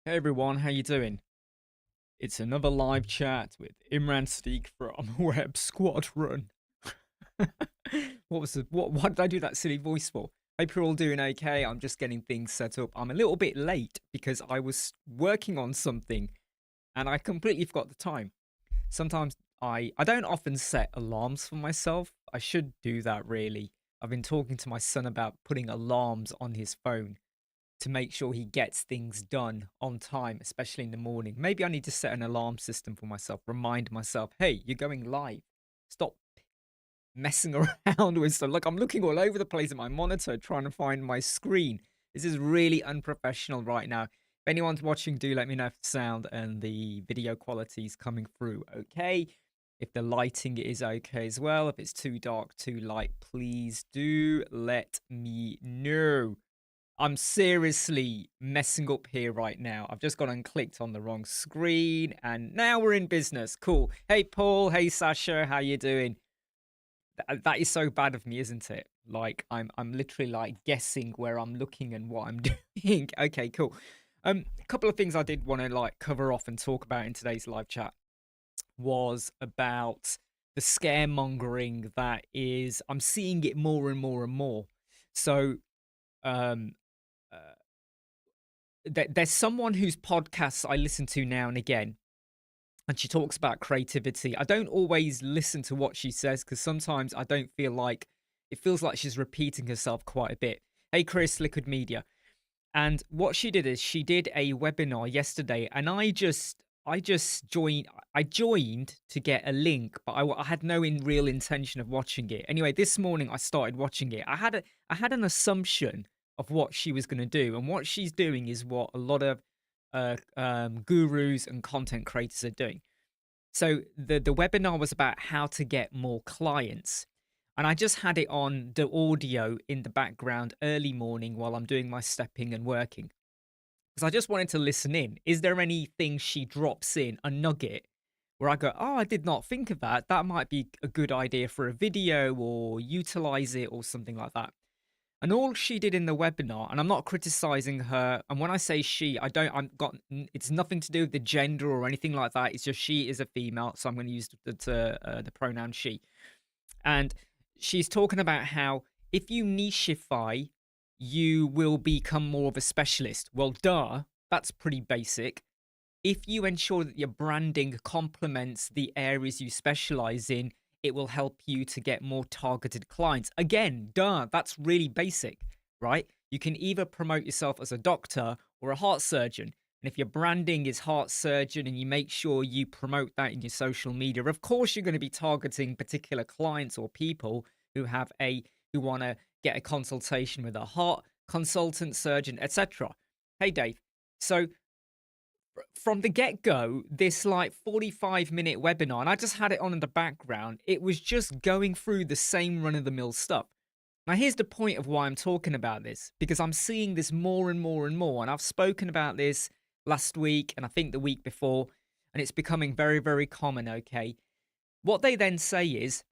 Hey everyone, how you doing? It's another live chat with Imran from Web Squadron. What did I do that silly voice for? Hope you're all doing okay. I'm just getting things set up. I'm a little bit late because I was working on something and I completely forgot the time. Sometimes I don't often set alarms for myself. I should do that really. I've been talking to my son about putting alarms on his phone to make sure he gets things done on time, especially in the morning. Maybe I need to set an alarm system for myself, remind myself, hey, you're going live. Stop messing around with stuff. Like I'm looking all over the place at my monitor trying to find my screen. This is really unprofessional right now. If anyone's watching, do let me know if the sound and the video quality is coming through okay. If the lighting is okay as well. If it's too dark, too light, please do let me know. I'm seriously messing up here right now. I've just gone and clicked on the wrong screen and now we're in business. Cool. Hey, Paul. Hey, Sasha. How you doing? That is so bad of me, isn't it? Like I'm literally like guessing where I'm looking and what I'm doing. Okay, cool. A couple of things I did want to like cover off and talk about in today's live chat was about the scaremongering that is I'm seeing it more and more and more. So um uh, there's someone whose podcasts I listen to now and again, and she talks about creativity. I don't always listen to what she says because sometimes I don't feel like it feels like she's repeating herself quite a bit. Hey, Chris, Liquid Media. And what she did is she did a webinar yesterday, and I joined to get a link, but I had no real intention of watching it. Anyway, this morning I started watching it. I had an assumption of what she was going to do, and what she's doing is what a lot of gurus and content creators are doing. So the webinar was about how to get more clients. And I just had it on the audio in the background early morning while I'm doing my stepping and working. Because I just wanted to listen in. Is there anything she drops in, a nugget, where I go, oh, I did not think of that. That might be a good idea for a video or utilize it or something like that. And all she did in the webinar, and I'm not criticizing her. And when I say she, it's nothing to do with the gender or anything like that. It's just she is a female. So I'm going to use the pronoun she. And she's talking about how if you nicheify, you will become more of a specialist. Well, duh, that's pretty basic. If you ensure that your branding complements the areas you specialize in, it will help you to get more targeted clients. Again, duh, that's really basic, right? You can either promote yourself as a doctor or a heart surgeon. And if your branding is heart surgeon and you make sure you promote that in your social media, of course you're going to be targeting particular clients or people who want to get a consultation with a heart consultant, surgeon, etc. Hey Dave. So from the get-go, this like 45-minute webinar, and I just had it on in the background, it was just going through the same run-of-the-mill stuff. Now, here's the point of why I'm talking about this, because I'm seeing this more and more and more, and I've spoken about this last week, and I think the week before, and it's becoming very, very common, okay? What they then say is,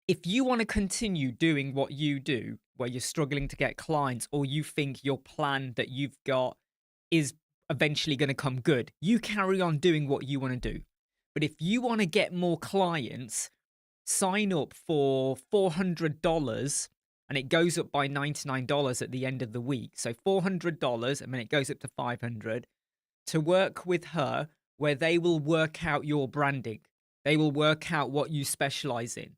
if you want to continue doing what you do, where you're struggling to get clients, or you think your plan that you've got is eventually going to come good, you carry on doing what you want to do. But if you want to get more clients, sign up for $400 and it goes up by $99 at the end of the week. So $400 and then it goes up to $500 to work with her, where they will work out your branding. They will work out what you specialize in.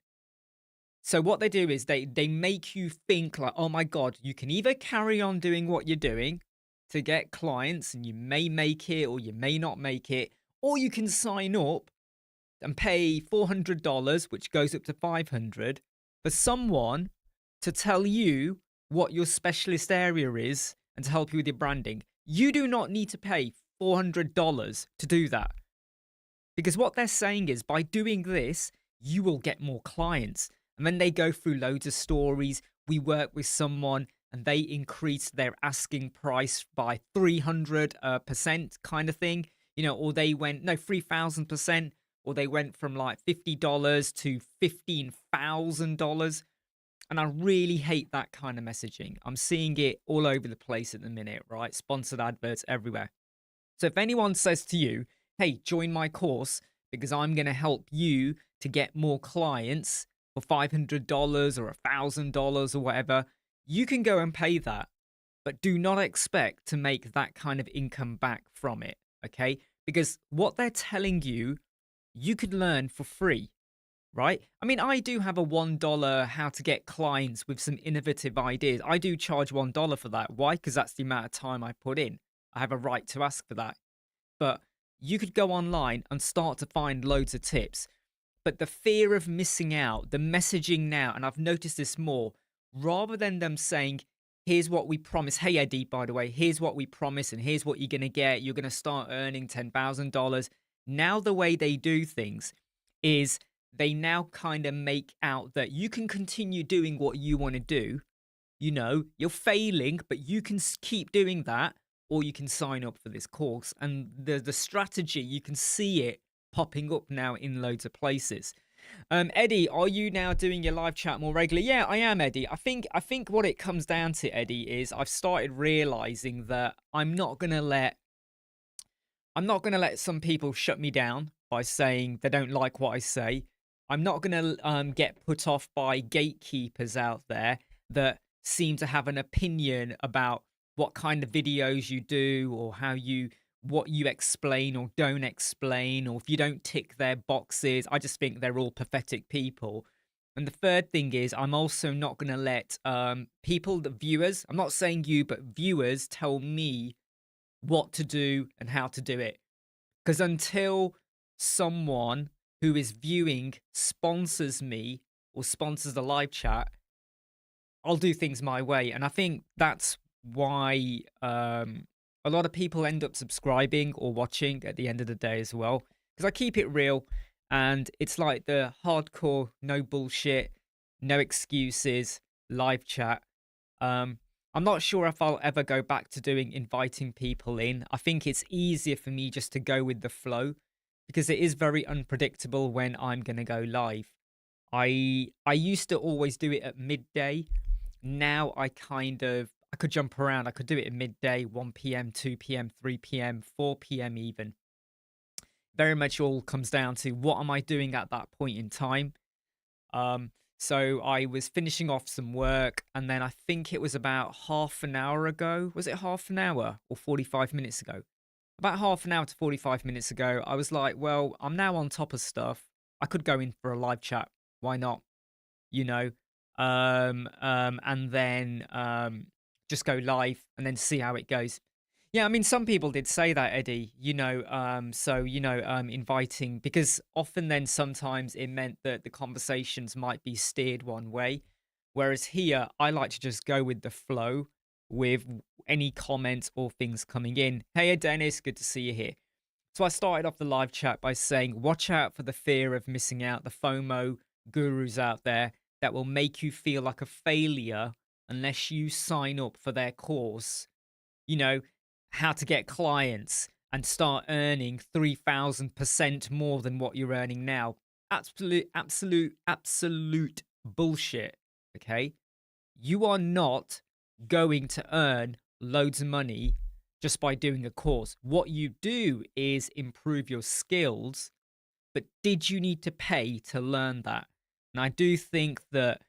So what they do is they make you think like, oh my God, you can either carry on doing what you're doing to get clients and you may make it or you may not make it, or you can sign up and pay $400, which goes up to $500, for someone to tell you what your specialist area is and to help you with your branding. You do not need to pay $400 to do that. Because what they're saying is by doing this, you will get more clients. And then they go through loads of stories. We work with someone and they increased their asking price by 300% kind of thing, or they went, no, 3,000%, or they went from like $50 to $15,000. And I really hate that kind of messaging. I'm seeing it all over the place at the minute, right? Sponsored adverts everywhere. So if anyone says to you, hey, join my course because I'm going to help you to get more clients for $500 or $1,000 or whatever, you can go and pay that. But do not expect to make that kind of income back from it. Okay. Because what they're telling you, you could learn for free, right? I mean, I do have a $1 how to get clients with some innovative ideas. I do charge $1 for that. Why? Because that's the amount of time I put in. I have a right to ask for that. But you could go online and start to find loads of tips. But the fear of missing out, the messaging now, and I've noticed this more, rather than them saying, here's what we promise. Hey, Eddie, by the way, here's what we promise, and here's what you're going to get. You're going to start earning $10,000. Now, the way they do things is they now kind of make out that you can continue doing what you want to do. You know, you're failing, but you can keep doing that, or you can sign up for this course. And the strategy, you can see it popping up now in loads of places. Eddie, are you now doing your live chat more regularly? Yeah, I am, Eddie. I think what it comes down to, Eddie, is I've started realizing that I'm not gonna let some people shut me down by saying they don't like what I say. I'm not gonna get put off by gatekeepers out there that seem to have an opinion about what kind of videos you do or what you explain or don't explain, or if you don't tick their boxes. I just think they're all pathetic people. And the third thing is, I'm also not going to let the viewers, I'm not saying you, but viewers tell me what to do and how to do it. Because until someone who is viewing sponsors me or sponsors the live chat, I'll do things my way. And I think that's why a lot of people end up subscribing or watching at the end of the day as well. Because I keep it real, and it's like the hardcore, no bullshit, no excuses, live chat. I'm not sure if I'll ever go back to doing inviting people in. I think it's easier for me just to go with the flow, because it is very unpredictable when I'm going to go live. I used to always do it at midday. Now I could jump around. I could do it at midday, 1 p.m., 2 p.m., 3 p.m., 4 p.m. even. Very much all comes down to what am I doing at that point in time. So I was finishing off some work, and then I think it was about half an hour ago. Was it half an hour or 45 minutes ago? About half an hour to 45 minutes ago, I was like, well, I'm now on top of stuff. I could go in for a live chat. Why not? You know, and then just go live and then see how it goes. Yeah, I mean, some people did say that, Eddie, inviting, because often then sometimes it meant that the conversations might be steered one way. Whereas here, I like to just go with the flow with any comments or things coming in. Hey, Dennis, good to see you here. So I started off the live chat by saying, watch out for the fear of missing out, the FOMO gurus out there that will make you feel like a failure unless you sign up for their course, how to get clients and start earning 3,000% more than what you're earning now. Absolute bullshit. Okay. You are not going to earn loads of money just by doing a course. What you do is improve your skills, but did you need to pay to learn that? And I do think that,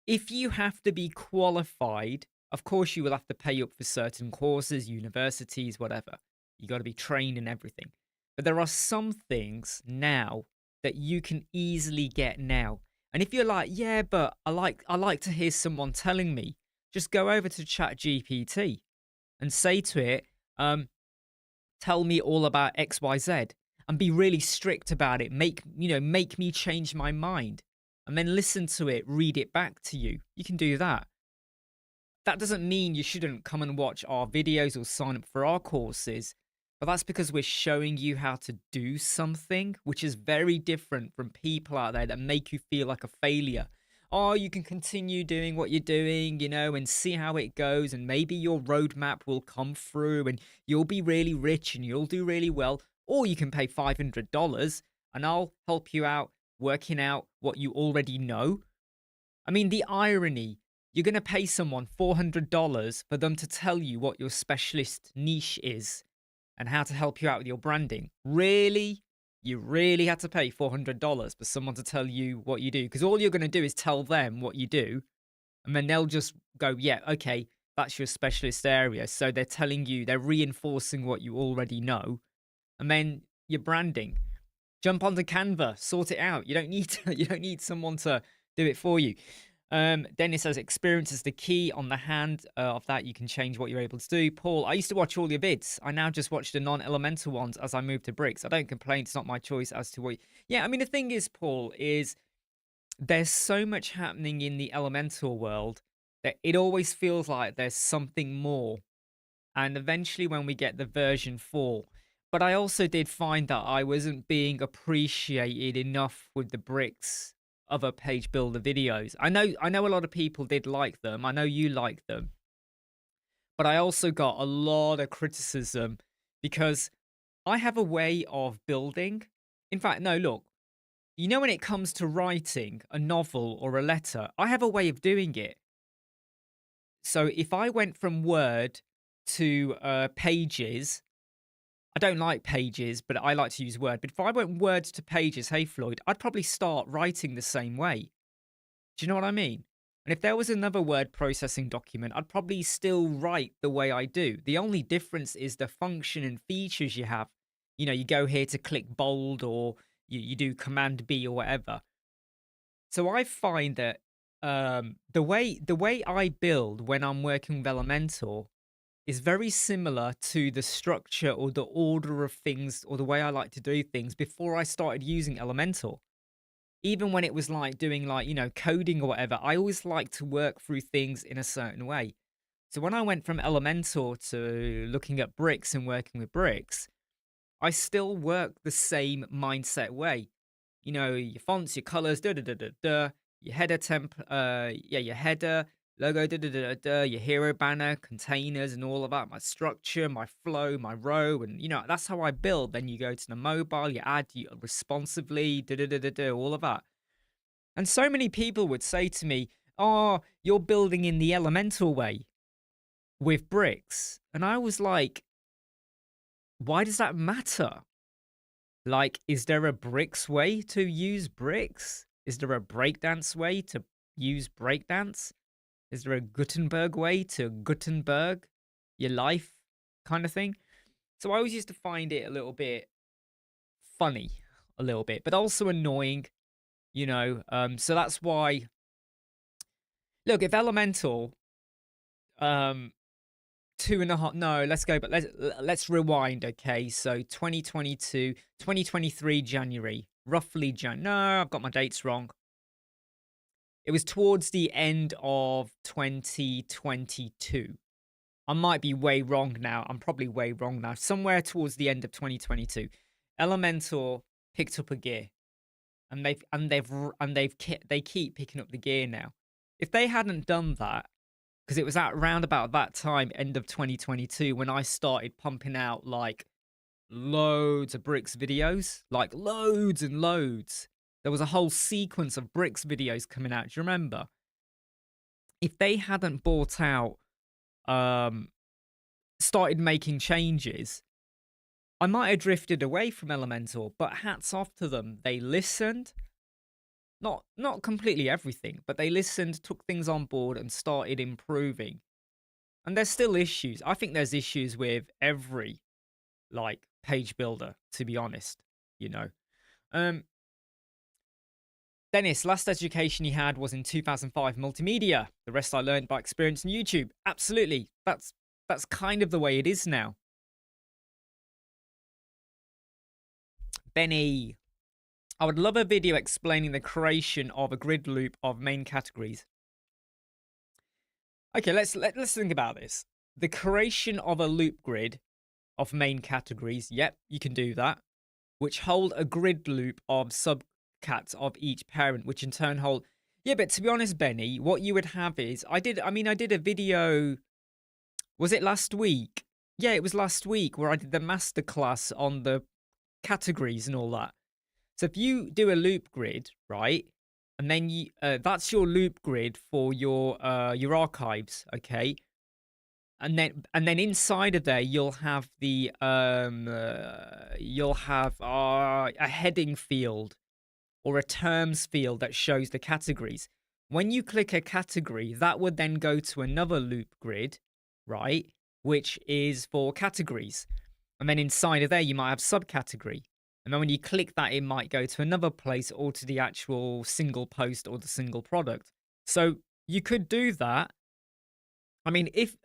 if you have to be qualified, of course you will have to pay up for certain courses, universities, whatever. You got to be trained in everything. But there are some things now that you can easily get now. And if you're like, yeah, but I like to hear someone telling me, just go over to ChatGPT and say to it, tell me all about XYZ, and be really strict about it. Make me change my mind, and then listen to it, read it back to you. You can do that. That doesn't mean you shouldn't come and watch our videos or sign up for our courses, but that's because we're showing you how to do something, which is very different from people out there that make you feel like a failure. Oh, you can continue doing what you're doing, and see how it goes, and maybe your roadmap will come through and you'll be really rich and you'll do really well. Or you can pay $500 and I'll help you out working out what you already know. I mean, the irony, you're going to pay someone $400 for them to tell you what your specialist niche is. and how to help you out with your branding. Really? You really had to pay $400 for someone to tell you what you do? Because all you're going to do is tell them what you do, and then they'll just go, yeah, okay, that's your specialist area. So they're telling you, they're reinforcing what you already know. And then your branding. Jump onto Canva, sort it out. You don't need you don't need someone to do it for you. Dennis says experience is the key. On the hand of that, you can change what you're able to do. Paul, I used to watch all your vids. I now just watch the non-elemental ones as I move to bricks. I don't complain. It's not my choice as to what. Yeah, I mean the thing is, Paul, is there's so much happening in the elemental world that it always feels like there's something more. And eventually, when we get the version 4. But I also did find that I wasn't being appreciated enough with the bricks other page builder videos. I know a lot of people did like them. I know you like them. But I also got a lot of criticism because I have a way of building. In fact, no, look. You know, when it comes to writing a novel or a letter, I have a way of doing it. So if I went from Word to Pages, I don't like Pages, but I like to use Word. But if I went Word to Pages, hey Floyd, I'd probably start writing the same way. Do you know what I mean? And if there was another word processing document, I'd probably still write the way I do. The only difference is the function and features you have. You know, you go here to click bold, or you do Command B or whatever. So I find that the way I build when I'm working with Elementor is very similar to the structure or the order of things, or the way I like to do things before I started using Elementor. Even when it was like doing, like, you know, coding or whatever, I always like to work through things in a certain way. So when I went from Elementor to looking at bricks and working with bricks, I still work the same mindset way. You know, your fonts, your colors, your header your header, logo, your hero banner, containers, and all of that. My structure, my flow, my row, and you know that's how I build. Then you go to the mobile, you add responsively, all of that. And so many people would say to me, "Oh, you're building in the elemental way with bricks," and I was like, "Why does that matter? Like, is there a bricks way to use bricks? Is there a breakdance way to use breakdance? Is there a Gutenberg way to Gutenberg your life kind of thing?" So I always used to find it a little bit funny, a little bit, but also annoying, you know. So that's why, look, if Elemental, um, 2.5, no, let's go, but let's rewind, okay? So 2022, 2023 January, roughly no, I've got my dates wrong. It was towards the end of 2022. I might be way wrong now. I'm probably way wrong now. Somewhere towards the end of 2022, Elementor picked up a gear, and they keep picking up the gear now. If they hadn't done that, because it was at around about that time, end of 2022, when I started pumping out like loads of bricks videos, like loads and loads. There was a whole sequence of bricks videos coming out. Do you remember? If they hadn't bought out, started making changes, I might have drifted away from Elementor, but hats off to them. They listened. Not completely everything, but they listened, took things on board, and started improving. And there's still issues. I think there's issues with every, like, page builder, to be honest, you know. Dennis, last education he had was in 2005, multimedia. The rest I learned by experience on YouTube. Absolutely. That's kind of the way it is now. Benny, I would love a video explaining the creation of a grid loop of main categories. Okay, let's think about this. The creation of a loop grid of main categories. Yep, you can do that. Which hold a grid loop of subcats of each parent, which in turn hold. Yeah, but to be honest, Benny, what you would have is I did a video. Was it last week? Yeah, it was last week where I did the masterclass on the categories and all that. So if you do a loop grid, right, and then you that's your loop grid for your archives, okay? and then inside of there you'll have the you'll have a heading field or a terms field that shows the categories. When you click a category, that would then go to another loop grid, right? Which is for categories. And then inside of there, you might have subcategory. And then when you click that, it might go to another place or to the actual single post or the single product. So you could do that. I mean, if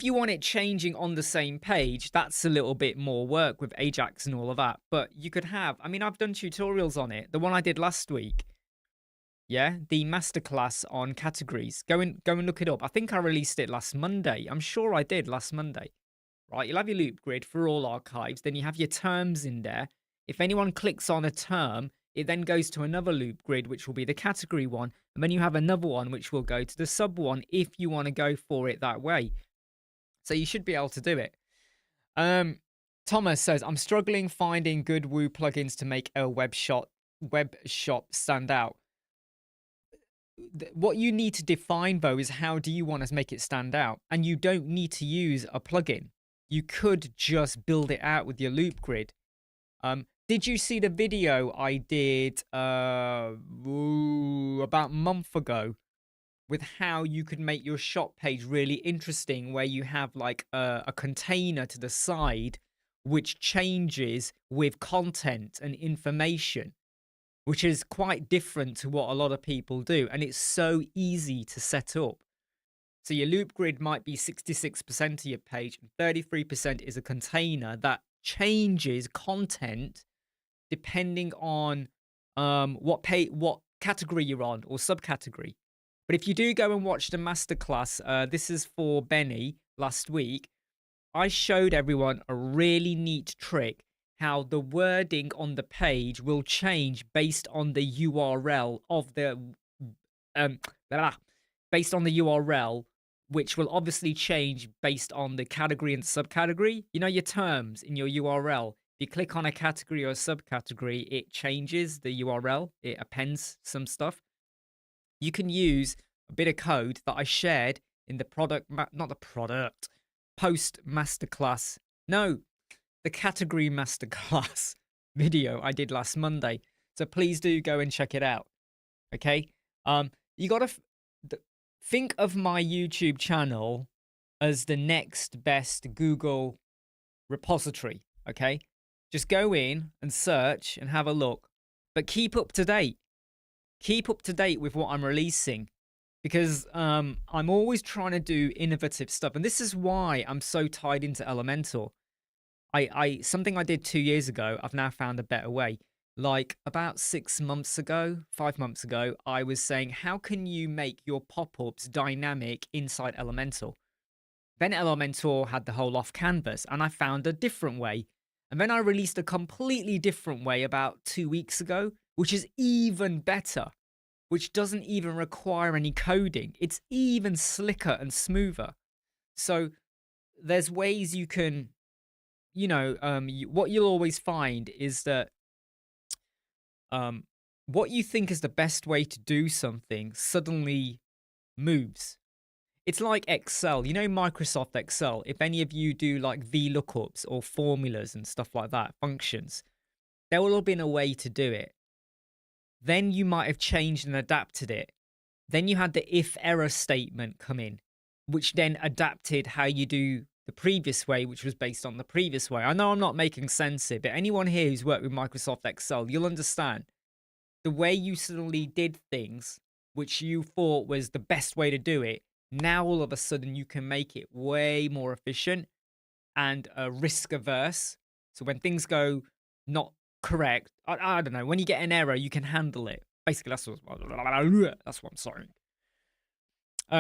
you want it changing on the same page, that's a little bit more work with Ajax and all of that. But you could have, I've done tutorials on it. The one I did last week, yeah, the masterclass on categories. Go and look it up. I think I released it last Monday. I'm sure I did last Monday. Right, you'll have your loop grid for all archives. Then you have your terms in there. If anyone clicks on a term, it then goes to another loop grid, which will be the category one. And then you have another one, which will go to the sub one if you want to go for it that way. So you should be able to do it. Thomas says, I'm struggling finding good Woo plugins to make a web shop stand out. What you need to define, though, is how do you want to make it stand out? And you don't need to use a plugin. You could just build it out with your loop grid. Did you see the video I did about a month ago with how you could make your shop page really interesting, where you have like a container to the side which changes with content and information, which is quite different to what a lot of people do. And it's so easy to set up. So your loop grid might be 66% of your page, and 33% is a container that changes content depending on what category you're on or subcategory. But if you do go and watch the masterclass, this is for Benny last week, I showed everyone a really neat trick how the wording on the page will change based on the URL of the based on the URL, which will obviously change based on the category and subcategory. You know, your terms in your URL. If you click on a category or a subcategory, it changes the URL. It appends some stuff. You can use a bit of code that I shared in the post masterclass. No, the category masterclass video I did last Monday. So please do go and check it out. Okay. You got to think of my YouTube channel as the next best Google repository. Okay. Just go in and search and have a look, but keep up to date. Keep up to date with what I'm releasing, because I'm always trying to do innovative stuff. And this is why I'm so tied into Elementor. Something I did 2 years ago, I've now found a better way. Like about 5 months ago, I was saying, how can you make your pop-ups dynamic inside Elementor? Then Elementor had the whole off canvas, and I found a different way. And then I released a completely different way about 2 weeks ago, which is even better, which doesn't even require any coding. It's even slicker and smoother. So there's ways you can, what you'll always find is that what you think is the best way to do something suddenly moves. It's like Excel, Microsoft Excel. If any of you do like VLOOKUPs or formulas and stuff like that, functions, there will have been a way to do it. Then you might have changed and adapted it. Then you had the if error statement come in, which then adapted how you do the previous way, which was based on the previous way. I know I'm not making sense here, but anyone here who's worked with Microsoft Excel, you'll understand. The way you suddenly did things, which you thought was the best way to do it, now all of a sudden you can make it way more efficient and risk averse. So when things go not correct, I don't know, when you get an error, you can handle it. Basically, that's what I'm saying.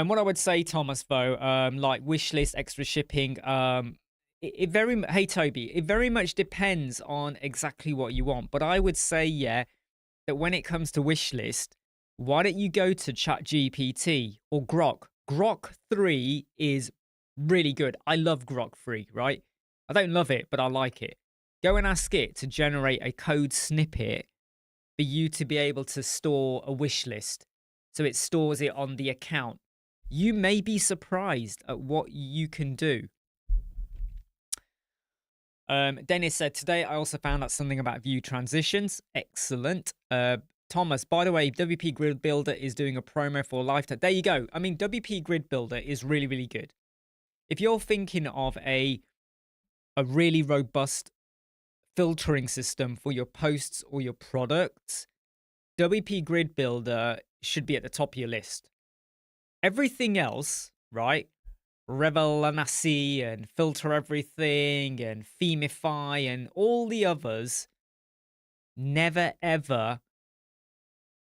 What I would say, Thomas, though, like wish list, extra shipping, hey Toby, it very much depends on exactly what you want. But I would say, yeah, that when it comes to wish list, why don't you go to ChatGPT or Grok? Grok 3 is really good. I love Grok 3, right? I don't love it, but I like it. Go and ask it to generate a code snippet for you to be able to store a wish list. So it stores it on the account. You may be surprised at what you can do. Dennis said, today I also found out something about view transitions. Excellent. Thomas, by the way, WP Grid Builder is doing a promo for Lifetime. There you go. I mean, WP Grid Builder is really, really good. If you're thinking of a really robust filtering system for your posts or your products, WP Grid Builder should be at the top of your list. Everything else, right? Revelancy and Filter Everything and Themify and all the others never ever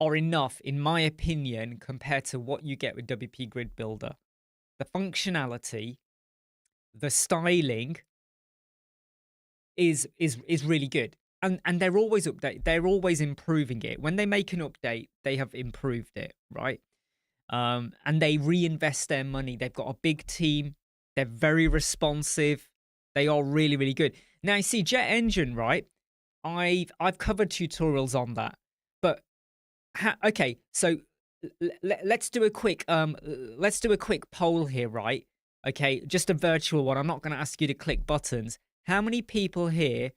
are enough, in my opinion, compared to what you get with WP Grid Builder. The functionality, the styling is really good. And they're always they're always improving it. When they make an update, they have improved it, right? And they reinvest their money. They've got a big team. They're very responsive. They are really, really good. Now, you see, Jet Engine, right? I've covered tutorials on that. But okay, so let's do a quick poll here, right? Okay, just a virtual one. I'm not going to ask you to click buttons. How many people here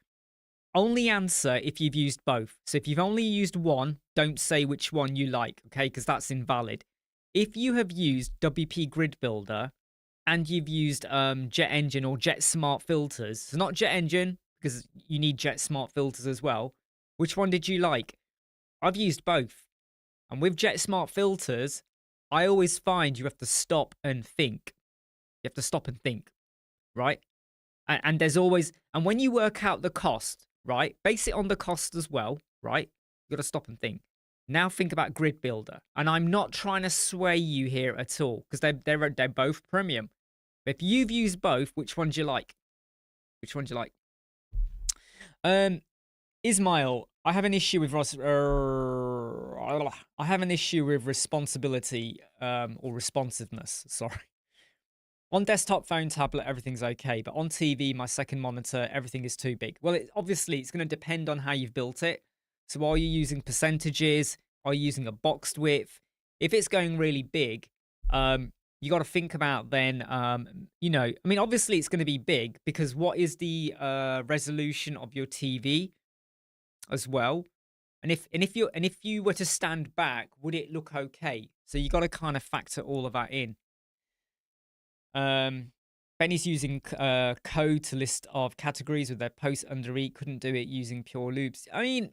only answer if you've used both? So if you've only used one, don't say which one you like, okay? Because that's invalid. If you have used WP Grid Builder and you've used Jet Engine or Jet Smart Filters, so not Jet Engine, because you need Jet Smart Filters as well, which one did you like? I've used both. And with Jet Smart Filters, I always find you have to stop and think. You have to stop and think, right? And there's always, and when you work out the cost, right? Base it on the cost as well, right? You got to stop and think. Now think about Grid Builder. And I'm not trying to sway you here at all, because they're both premium. But if you've used both, which one do you like? Which one do you like? Ismail, I have an issue with responsibility or responsiveness. Sorry. On desktop, phone, tablet, everything's okay. But on TV, my second monitor, everything is too big. Well, obviously, it's going to depend on how you've built it. So are you using percentages? Are you using a boxed width? If it's going really big, you got to think about then, you know, I mean, obviously, it's going to be big because what is the resolution of your TV as well? And if you were to stand back, would it look okay? So you got to kind of factor all of that in. Benny's using code to list of categories with their posts under each. Couldn't do it using pure loops. I mean,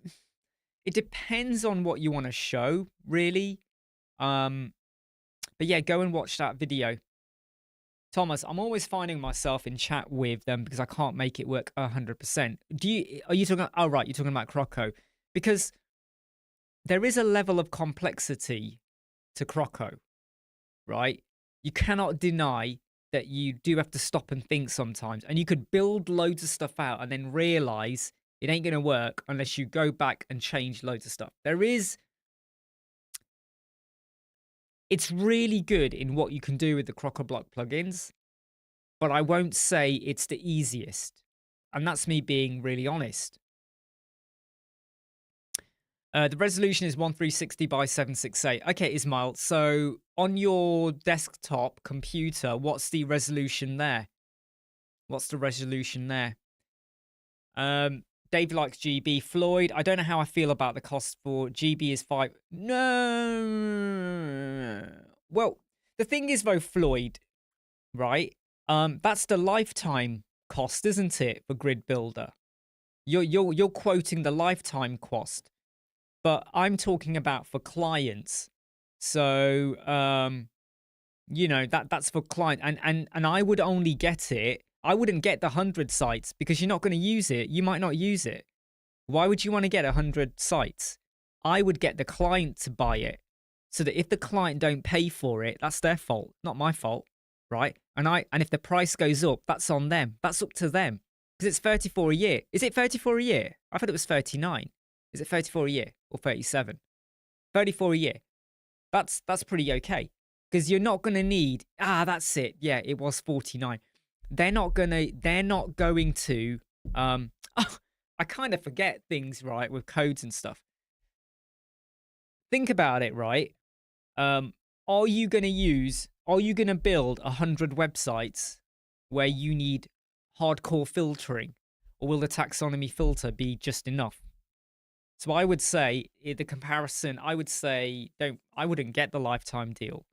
it depends on what you want to show, really. But yeah, go and watch that video. Thomas, I'm always finding myself in chat with them because I can't make it work 100%. Are you talking? Oh, right, you're talking about Croco, because there is a level of complexity to Croco, right? You cannot deny that you do have to stop and think sometimes, and you could build loads of stuff out and then realize it ain't going to work unless you go back and change loads of stuff. It's really good in what you can do with the CrocoBlock plugins, but I won't say it's the easiest. And that's me being really honest. The resolution is 1360 by 768. Okay, Ismail. So on your desktop computer, what's the resolution there? What's the resolution there? Dave likes GB. Floyd, I don't know how I feel about the cost for GB is 5. No. Well, the thing is though, Floyd, right? That's the lifetime cost, isn't it, for Grid Builder? You're quoting the lifetime cost. But I'm talking about for clients. So, you know, that's for client. And I would only get it. I wouldn't get the 100 sites because you're not going to use it. You might not use it. Why would you want to get 100 sites? I would get the client to buy it so that if the client don't pay for it, that's their fault, not my fault, right? And if the price goes up, that's on them. That's up to them because it's 34 a year. Is it 34 a year? I thought it was 39. Is it 34 a year or 37? 34 a year. That's pretty okay. Because you're not going to need, that's it. Yeah, it was 49. They're not going to, I kind of forget things, right, with codes and stuff. Think about it, right? Are you going to use are you going to build 100 websites where you need hardcore filtering, or will the taxonomy filter be just enough? So I would say, the comparison, I would say, I wouldn't get the lifetime deal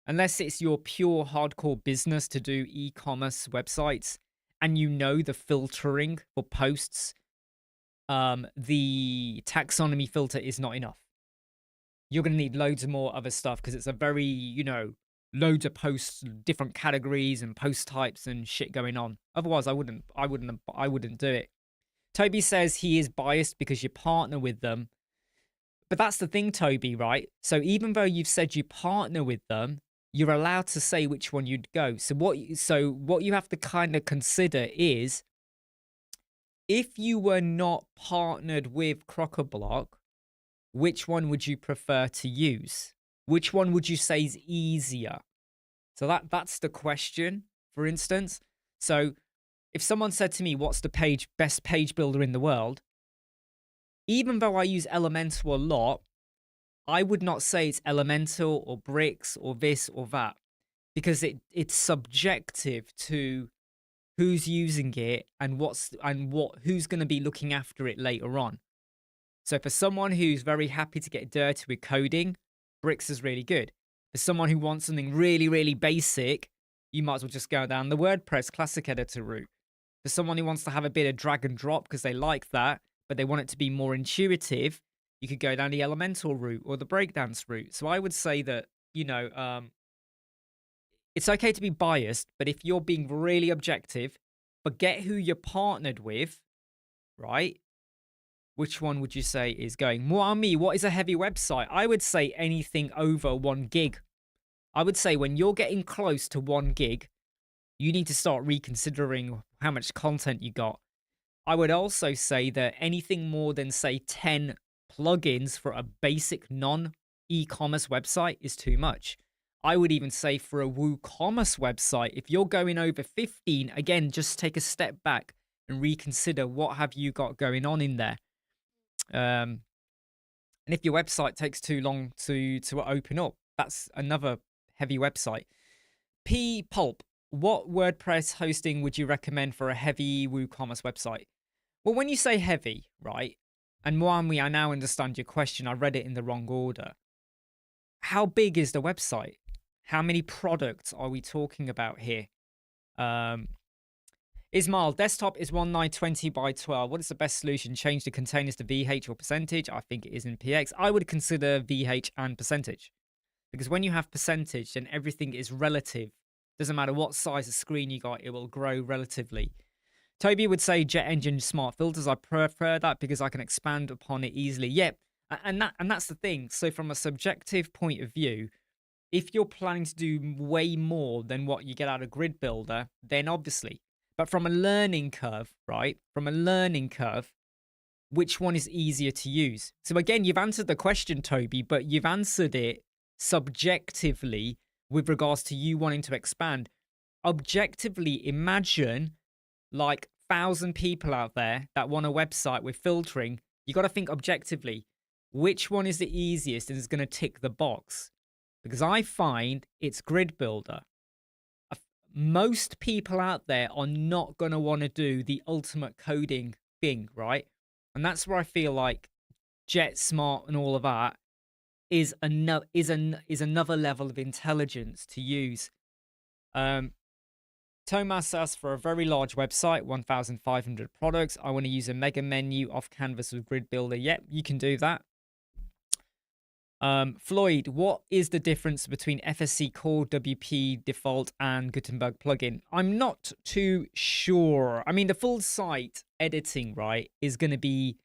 unless it's your pure hardcore business to do e-commerce websites and you know the filtering for posts. The taxonomy filter is not enough. You're going to need loads more other stuff because it's a very, loads of posts, different categories and post types and shit going on. Otherwise, I wouldn't do it. Toby says he is biased because you partner with them. But that's the thing, Toby, right? So even though you've said you partner with them, you're allowed to say which one you'd go. So what you have to kind of consider is, if you were not partnered with Crockablock, which one would you prefer to use? Which one would you say is easier? So that's the question, for instance. So if someone said to me, what's the best page builder in the world? Even though I use Elementor a lot, I would not say it's Elementor or Bricks or this or that, because it's subjective to who's using it and who's going to be looking after it later on. So for someone who's very happy to get dirty with coding, Bricks is really good. For someone who wants something really, really basic, you might as well just go down the WordPress classic editor route. For someone who wants to have a bit of drag and drop because they like that, but they want it to be more intuitive, you could go down the Elementor route or the breakdance route. So I would say that, it's okay to be biased, but if you're being really objective, forget who you're partnered with, right? Which one would you say is going? Muami, what is a heavy website? I would say anything over 1 gig. I would say when you're getting close to 1 gig, you need to start reconsidering how much content you got. I would also say that anything more than, say, 10 plugins for a basic non-e-commerce website is too much. I would even say for a WooCommerce website, if you're going over 15, again, just take a step back and reconsider what have you got going on in there. And if your website takes too long to open up, that's another heavy website. P Pulp, what WordPress hosting would you recommend for a heavy WooCommerce website? Well, when you say heavy, right, and Moami, I now understand your question. I read it in the wrong order. How big is the website? How many products are we talking about here? Ismail, desktop is 1920 by 12. What is the best solution? Change the containers to VH or percentage? I think it is in PX. I would consider VH and percentage. Because when you have percentage, then everything is relative. Doesn't matter what size of screen you got, it will grow relatively. Toby would say jet engine smart filters. I prefer that because I can expand upon it easily. Yeah, and that's the thing. So from a subjective point of view, if you're planning to do way more than what you get out of Grid Builder, then obviously. But from a learning curve, right? From a learning curve, which one is easier to use? So again, you've answered the question, Toby, but you've answered it subjectively with regards to you wanting to expand. Objectively, imagine like 1,000 people out there that want a website with filtering. You got to think objectively. Which one is the easiest and is going to tick the box? Because I find it's Grid Builder. Most people out there are not going to want to do the ultimate coding thing, right? And that's where I feel like Jet Smart and all of that is another level of intelligence to use. Thomas asks, for a very large website, 1,500 products, I want to use a mega menu off canvas with Grid Builder. Yep, you can do that. Floyd, what is the difference between FSC Core, WP Default, and Gutenberg plugin? I'm not too sure. I mean, the full site editing, right, is going to be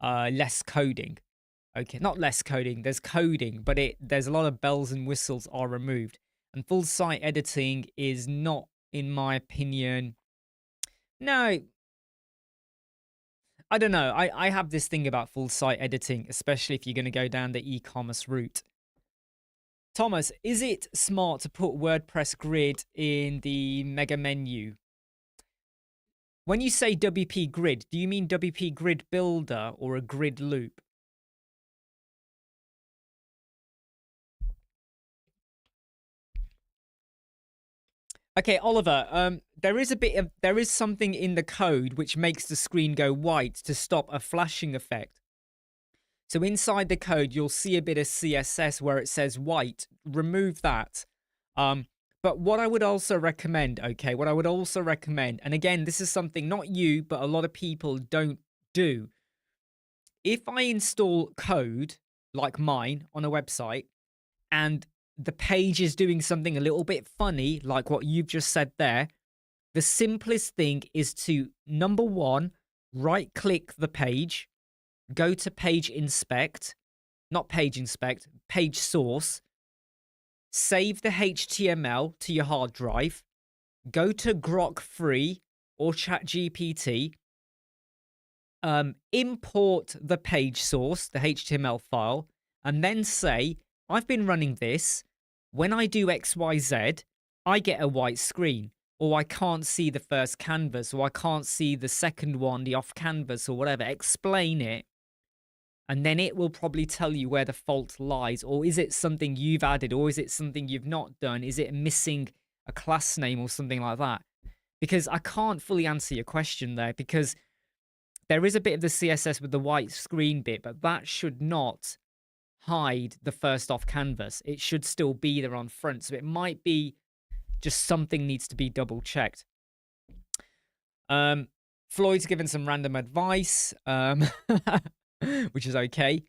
less coding. Okay, not less coding. There's coding, but there's a lot of bells and whistles are removed. And full site editing is not, in my opinion, no. I don't know. I have this thing about full site editing, especially if you're going to go down the e-commerce route. Thomas, is it smart to put WordPress grid in the mega menu? When you say WP grid, do you mean WP grid builder or a grid loop? Okay, Oliver, there is something in the code which makes the screen go white to stop a flashing effect. So inside the code, you'll see a bit of CSS where it says white. Remove that. But what I would also recommend, okay, what I would also recommend, and again, this is something not you, but a lot of people don't do. If I install code like mine on a website and the page is doing something a little bit funny, like what you've just said there, the simplest thing is to, number one, right click the page, go to page inspect, not page inspect, page source, save the HTML to your hard drive, go to Grok 3 or ChatGPT, import the page source, the HTML file, and then say, I've been running this. When I do XYZ, I get a white screen, or I can't see the first canvas, or I can't see the second one, the off canvas, or whatever. Explain it, and then it will probably tell you where the fault lies. Or is it something you've added, or is it something you've not done? Is it missing a class name or something like that? Because I can't fully answer your question there, because there is a bit of the CSS with the white screen bit, but that should not hide the first off canvas. It should still be there on front. So it might be just something needs to be double checked. Floyd's given some random advice, which is okay.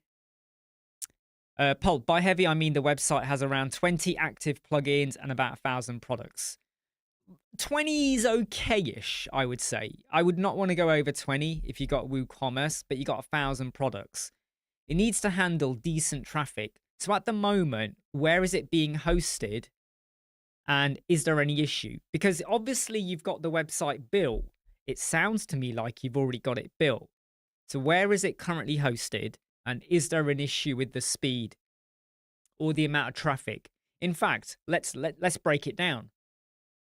Pulp, by heavy, I mean the website has around 20 active plugins and about 1,000 products. 20 is okay-ish, I would say. I would not want to go over 20 if you got WooCommerce, but you got 1,000 products. It needs to handle decent traffic. So at the moment, where is it being hosted? And is there any issue? Because obviously you've got the website built. It sounds to me like you've already got it built. So where is it currently hosted? And is there an issue with the speed or the amount of traffic? In fact, let's break it down.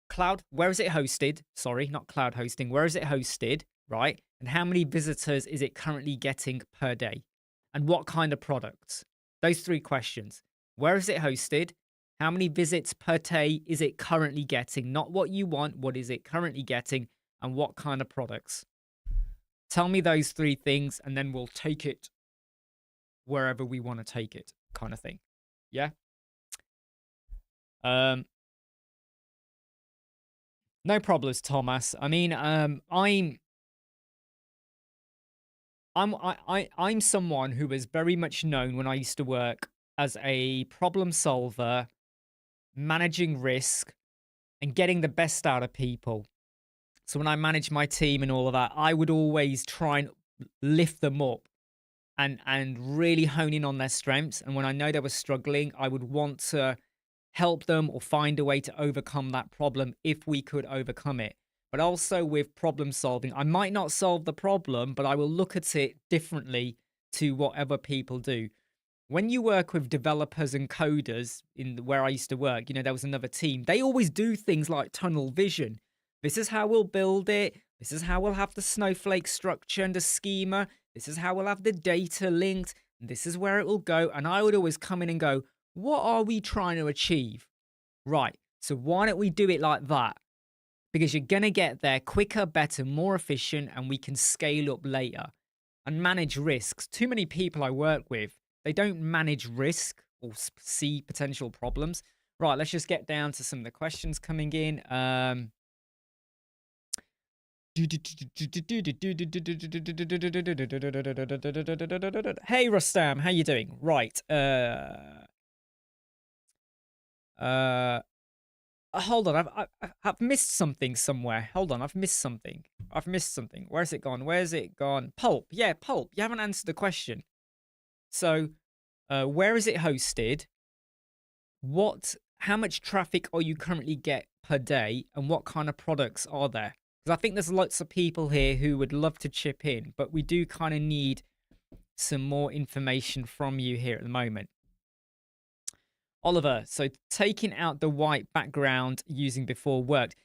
Cloud, where is it hosted? Sorry, not cloud hosting. Where is it hosted, right? And how many visitors is it currently getting per day? And what kind of products? Those three questions. Where is it hosted? How many visits per day is it currently getting? Not what you want, what is it currently getting? And what kind of products? Tell me those three things, and then we'll take it wherever we want to take it, kind of thing. Yeah? No problems, Thomas. I mean, I'm someone who was very much known when I used to work as a problem solver, managing risk, and getting the best out of people. So when I managed my team and all of that, I would always try and lift them up and really hone in on their strengths. And when I know they were struggling, I would want to help them or find a way to overcome that problem if we could overcome it. But also with problem solving, I might not solve the problem, but I will look at it differently to what other people do. When you work with developers and coders in where I used to work, you know, there was another team. They always do things like tunnel vision. This is how we'll build it. This is how we'll have the snowflake structure and the schema. This is how we'll have the data linked. This is where it will go. And I would always come in and go, what are we trying to achieve? Right. So why don't we do it like that? Because you're going to get there quicker, better, more efficient, and we can scale up later and manage risks. Too many people I work with, they don't manage risk or see potential problems. Right, let's just get down to some of the questions coming in. Hey, Rustam, how you doing? Right. Hold on, I've missed something somewhere. Hold on, I've missed something. Where's it gone? Pulp, yeah, Pulp. You haven't answered the question. So, where is it hosted? How much traffic are you currently get per day, and what kind of products are there? Because I think there's lots of people here who would love to chip in, but we do kind of need some more information from you here at the moment. Oliver, so taking out the white background using before worked.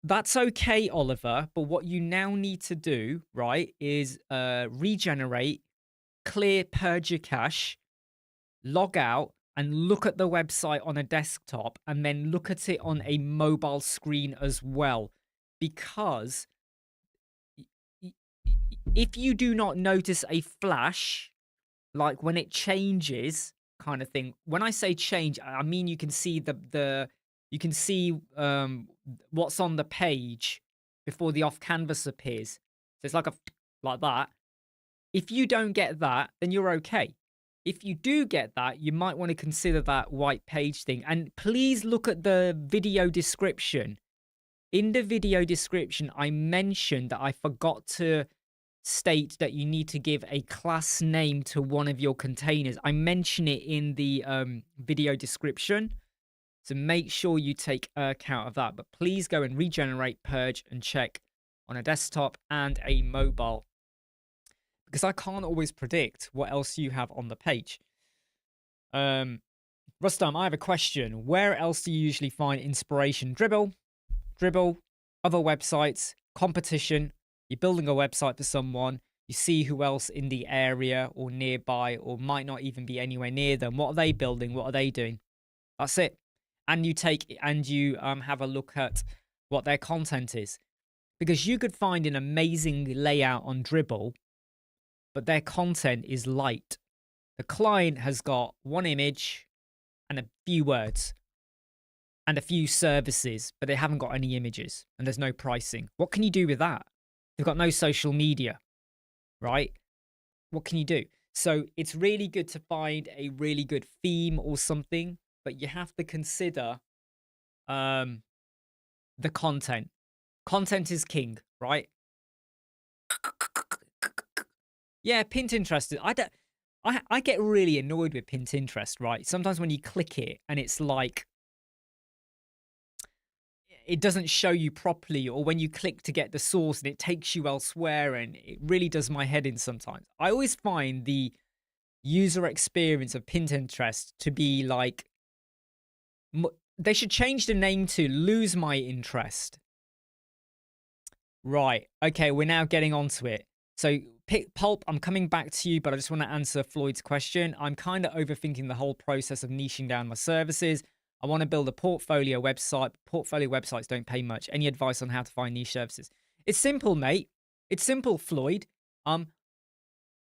That's okay, Oliver, but what you now need to do, right, is regenerate, clear, purge your cache, log out, and look at the website on a desktop and then look at it on a mobile screen as well. Because if you do not notice a flash, like when it changes kind of thing, when I say change, I mean you can see you can see what's on the page before the off canvas appears. So it's like like that. If you don't get that, then you're okay. If you do get that, you might want to consider that white page thing. And please look at the video description. In the video description, I mentioned that I forgot to state that you need to give a class name to one of your containers. I mention it in the video description. So make sure you take account of that. But please go and regenerate, purge, and check on a desktop and a mobile, because I can't always predict what else you have on the page. Rustam, I have a question. Where else do you usually find inspiration? Dribble, other websites, competition. You're building a website for someone. You see who else in the area or nearby, or might not even be anywhere near them. What are they building? What are they doing? That's it. And you have a look at what their content is, because you could find an amazing layout on Dribble, but their content is light. The client has got one image and a few words and a few services, but they haven't got any images and there's no pricing. What can you do with that? They've got no social media, right? What can you do? So it's really good to find a really good theme or something, but you have to consider the content. Content is king, right? Yeah, Pinterest. I get really annoyed with Pinterest, right? Sometimes when you click it and it's like it doesn't show you properly, or when you click to get the source and it takes you elsewhere, and it really does my head in sometimes. I always find the user experience of Pinterest to be like, they should change the name to Lose My Interest. Right. Okay, we're now getting onto it. So Pulp, I'm coming back to you, but I just want to answer Floyd's question. I'm kind of overthinking the whole process of niching down my services. I want to build a portfolio website. Portfolio websites don't pay much. Any advice on how to find niche services? It's simple, mate. It's simple, Floyd.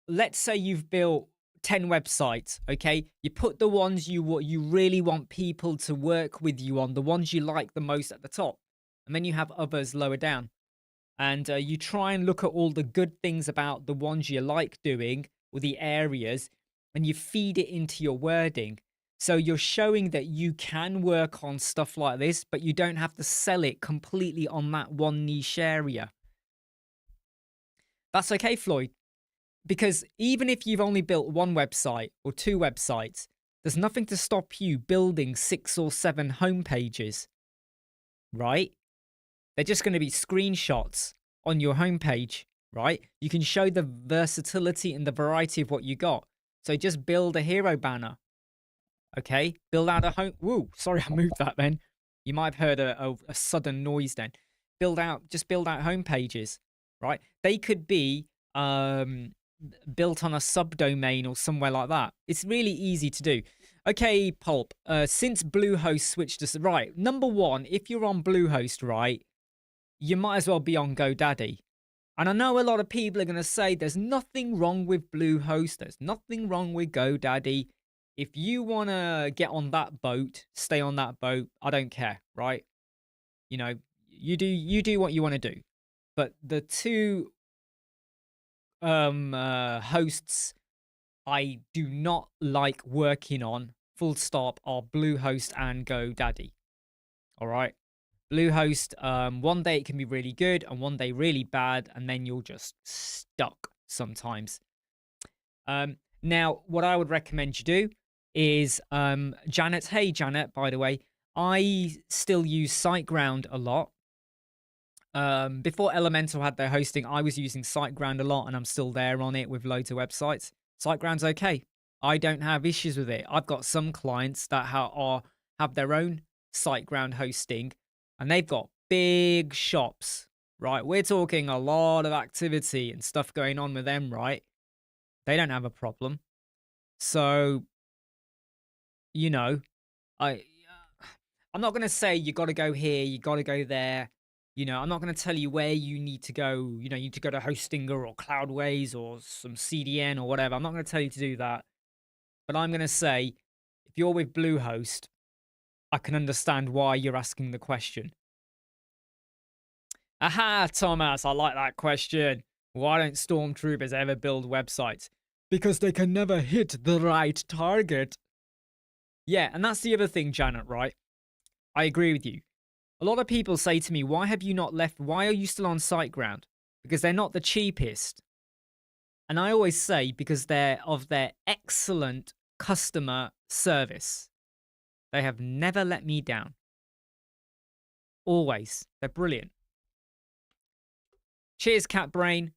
Let's say you've built 10 websites, okay? You put the ones you really want people to work with you on, the ones you like the most at the top, and then you have others lower down. And you try and look at all the good things about the ones you like doing, or the areas, and you feed it into your wording. So you're showing that you can work on stuff like this, but you don't have to sell it completely on that one niche area. That's okay, Floyd. Because even if you've only built one website or two websites, there's nothing to stop you building 6 or 7 homepages, right? They're just going to be screenshots on your homepage, right? You can show the versatility and the variety of what you got. So just build a hero banner, okay? Build out a home. Woo, sorry, I moved that then. You might have heard a sudden noise then. Just build out homepages, right? They could be built on a subdomain or somewhere like that. It's really easy to do. Okay, Pulp, since Bluehost switched to... Right, number one, if you're on Bluehost, right, you might as well be on GoDaddy. And I know a lot of people are going to say there's nothing wrong with Bluehost. There's nothing wrong with GoDaddy. If you want to get on that boat, stay on that boat. I don't care, right? You know, you do what you want to do. But the two hosts I do not like working on, full stop, are Bluehost and GoDaddy. All right. Bluehost, one day it can be really good and one day really bad, and then you're just stuck sometimes. Now, what I would recommend you do is, Janet, hey Janet, by the way, I still use SiteGround a lot. Before Elemental had their hosting, I was using SiteGround a lot, and I'm still there on it with loads of websites. SiteGround's okay. I don't have issues with it. I've got some clients that have their own SiteGround hosting, and they've got big shops, right? We're talking a lot of activity and stuff going on with them, right? They don't have a problem. So you know, I I'm not gonna say you got to go here, you got to go there. You know, I'm not gonna tell you where you need to go. You know, you need to go to Hostinger or Cloudways or some CDN or whatever. I'm not gonna tell you to do that. But I'm gonna say, if you're with Bluehost, I can understand why you're asking the question. Aha, Thomas, I like that question. Why don't stormtroopers ever build websites? Because they can never hit the right target. Yeah, and that's the other thing, Janet, right? I agree with you. A lot of people say to me, why have you not left? Why are you still on SiteGround? Because they're not the cheapest. And I always say, because they're of their excellent customer service. They have never let me down. Always. They're brilliant. Cheers, Cat Brain.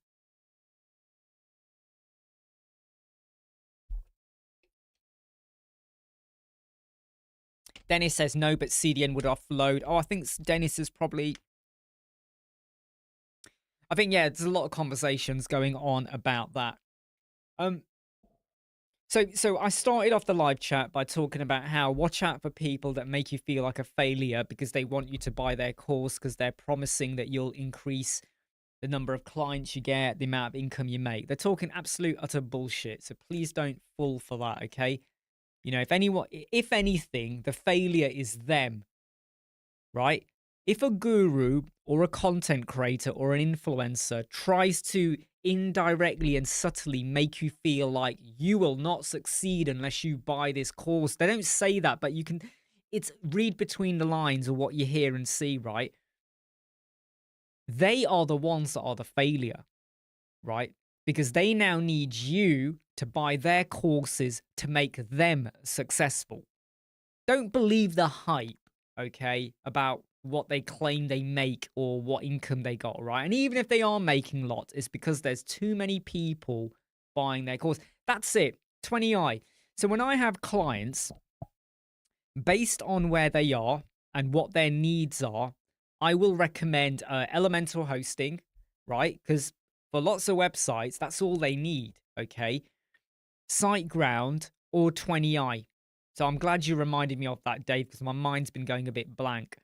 Dennis says no, but CDN would offload. Oh, I think Dennis is probably... I think, yeah, there's a lot of conversations going on about that. So I started off the live chat by talking about how watch out for people that make you feel like a failure because they want you to buy their course because they're promising that you'll increase the number of clients you get, the amount of income you make. They're talking absolute utter bullshit. So please don't fall for that, okay? You know, if anything, the failure is them, right? If a guru or a content creator or an influencer tries to indirectly and subtly make you feel like you will not succeed unless you buy this course, they don't say that, but you can, it's read between the lines of what you hear and see, right? They are the ones that are the failure, right? Because they now need you to buy their courses to make them successful. Don't believe the hype, okay, about what they claim they make or what income they got, right? And even if they are making lots, it's because there's too many people buying their course. That's it, 20i. So when I have clients, based on where they are and what their needs are, I will recommend Elemental Hosting, right? Because for lots of websites, that's all they need, okay? SiteGround or 20i. So I'm glad you reminded me of that, Dave, because my mind's been going a bit blank.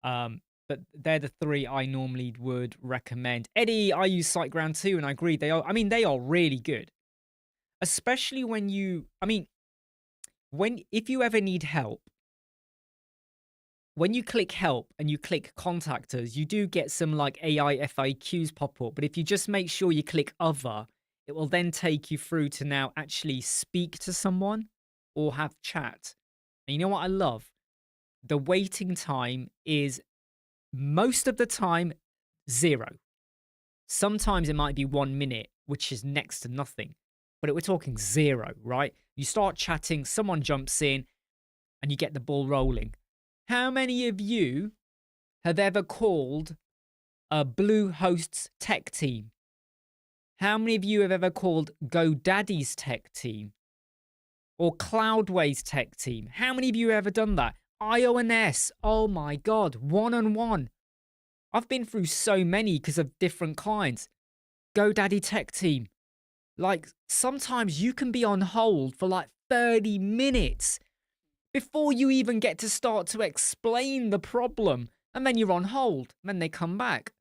But they're the three I normally would recommend. Eddie, I use SiteGround too, and I agree. They are really good. Especially when if you ever need help, when you click help and you click contact us, you do get some like AI FAQs pop up. But if you just make sure you click other, it will then take you through to now actually speak to someone or have chat. And you know what I love? The waiting time is most of the time 0. Sometimes it might be 1 minute, which is next to nothing. But we're talking 0, right? You start chatting, someone jumps in, and you get the ball rolling. How many of you have ever called a Bluehost's tech team? How many of you have ever called GoDaddy's tech team? Or Cloudways tech team? How many of you have ever done that? IONS, oh my God, one-on-one. I've been through so many because of different clients. GoDaddy tech team. Like, sometimes you can be on hold for like 30 minutes before you even get to start to explain the problem. And then you're on hold. And then they come back.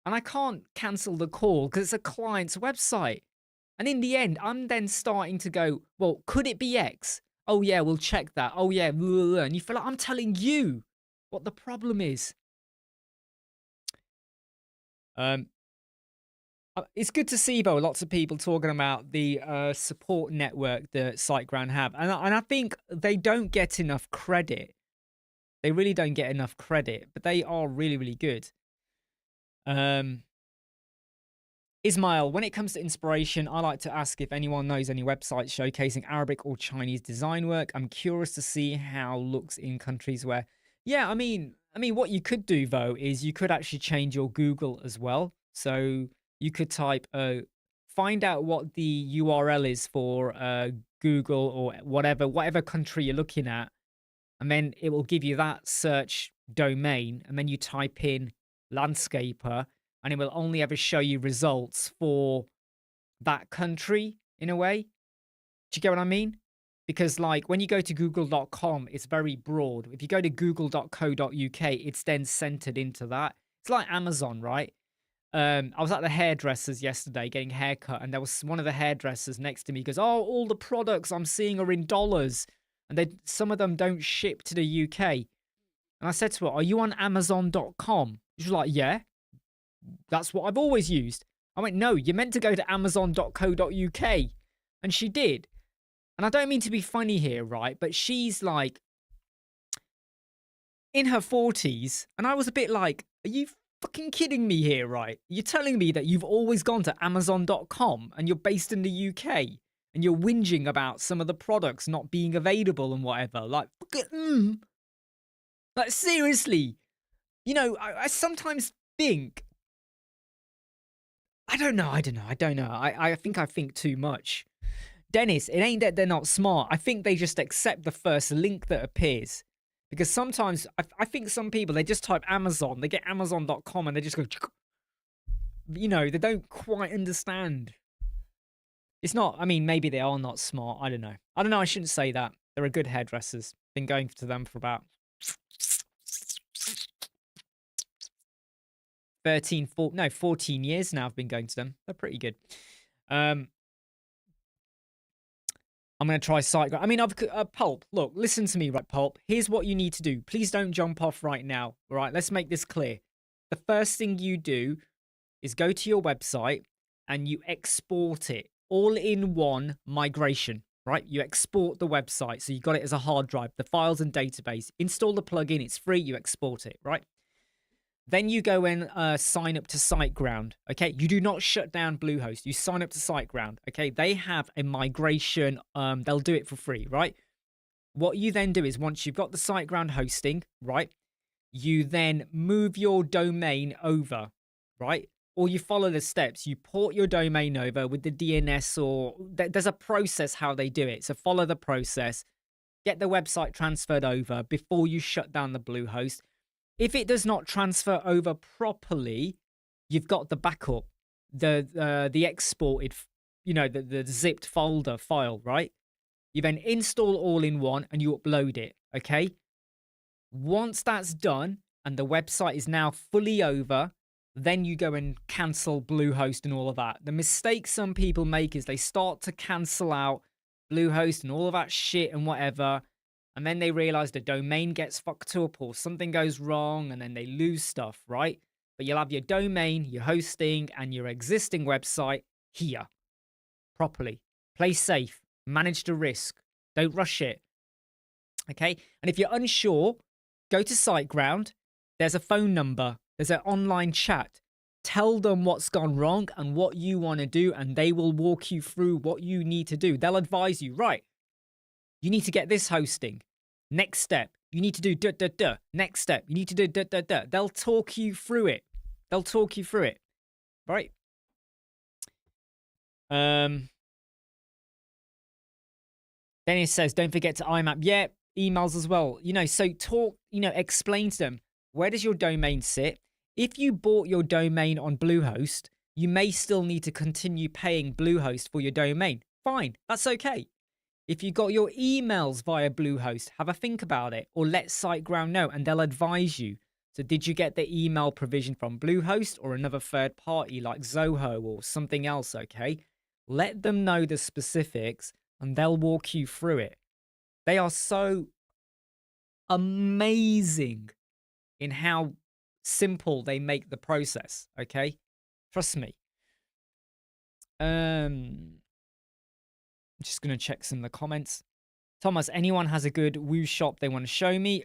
And I can't cancel the call because it's a client's website. And in the end, I'm then starting to go, well, could it be X? Oh, yeah, we'll check that. Oh, yeah. And you feel like I'm telling you what the problem is. It's good to see, though, lots of people talking about the support network that SiteGround have. And I think they don't get enough credit. They really don't get enough credit, but they are really, really good. Ismail, when it comes to inspiration, I like to ask if anyone knows any websites showcasing Arabic or Chinese design work. I'm curious to see how it looks in countries where... Yeah, I mean, what you could do, though, is you could actually change your Google as well. So you could type, find out what the URL is for Google or whatever country you're looking at. And then it will give you that search domain. And then you type in landscaper, and it will only ever show you results for that country in a way. Do you get what I mean? Because like when you go to google.com, it's very broad. If you go to google.co.uk, it's then centered into that. It's like Amazon, right? I was at the hairdresser's yesterday getting a haircut, and there was one of the hairdressers next to me goes, "Oh, all the products I'm seeing are in dollars, and some of them don't ship to the UK." And I said to her, "Are you on Amazon.com?" She was like, "Yeah, that's what I've always used." I went, "No, you're meant to go to Amazon.co.uk," and she did. And I don't mean to be funny here, right? But she's like in her 40s, and I was a bit like, "Are you fucking kidding me here, right? You're telling me that you've always gone to Amazon.com and you're based in the UK and you're whinging about some of the products not being available and whatever." Like, like seriously, you know, I sometimes think, I don't know. I think I think too much. Dennis, it ain't that they're not smart. I think they just accept the first link that appears. Because sometimes I think some people, they just type Amazon, they get Amazon.com and they just go, you know, they don't quite understand. It's not, I mean, maybe they are not smart. I don't know. I shouldn't say that. They're a good hairdressers. Been going to them for about 14 years now I've been going to them. They're pretty good. I'm going to try SiteGround. I mean, Pulp, look, listen to me, right, Pulp. Here's what you need to do. Please don't jump off right now. All right, let's make this clear. The first thing you do is go to your website and you export it all in one migration, right? You export the website. So you got it as a hard drive, the files and database. Install the plugin. It's free. You export it, right? Then you go and sign up to SiteGround, okay? You do not shut down Bluehost. You sign up to SiteGround, okay? They have a migration. They'll do it for free, right? What you then do is once you've got the SiteGround hosting, right, you then move your domain over, right? Or you follow the steps. You port your domain over with the DNS, or there's a process how they do it. So follow the process. Get the website transferred over before you shut down the Bluehost. If it does not transfer over properly, you've got the backup, the exported, you know, the zipped folder file, right? You then install all in one and you upload it, okay? Once that's done and the website is now fully over, then you go and cancel Bluehost and all of that. The mistake some people make is they start to cancel out Bluehost and all of that shit and whatever, and then they realize the domain gets fucked up or something goes wrong and then they lose stuff, right? But you'll have your domain, your hosting, and your existing website here properly. Play safe, manage the risk, don't rush it, okay? And if you're unsure, go to SiteGround. There's a phone number, there's an online chat. Tell them what's gone wrong and what you want to do, and they will walk you through what you need to do. They'll advise you, right? You need to get this hosting. Next step, you need to do da-da-da. Next step, you need to do da-da-da. They'll talk you through it. They'll talk you through it. Right? Dennis says, don't forget to IMAP. Yeah, emails as well. You know, so talk, you know, explain to them, where does your domain sit? If you bought your domain on Bluehost, you may still need to continue paying Bluehost for your domain. Fine, that's okay. If you got your emails via Bluehost, have a think about it, or let SiteGround know and they'll advise you. So did you get the email provision from Bluehost or another third party like Zoho or something else, okay? Let them know the specifics and they'll walk you through it. They are so amazing in how simple they make the process, okay? Trust me. Just going to check some of the comments. Thomas, anyone has a good Woo shop they want to show me?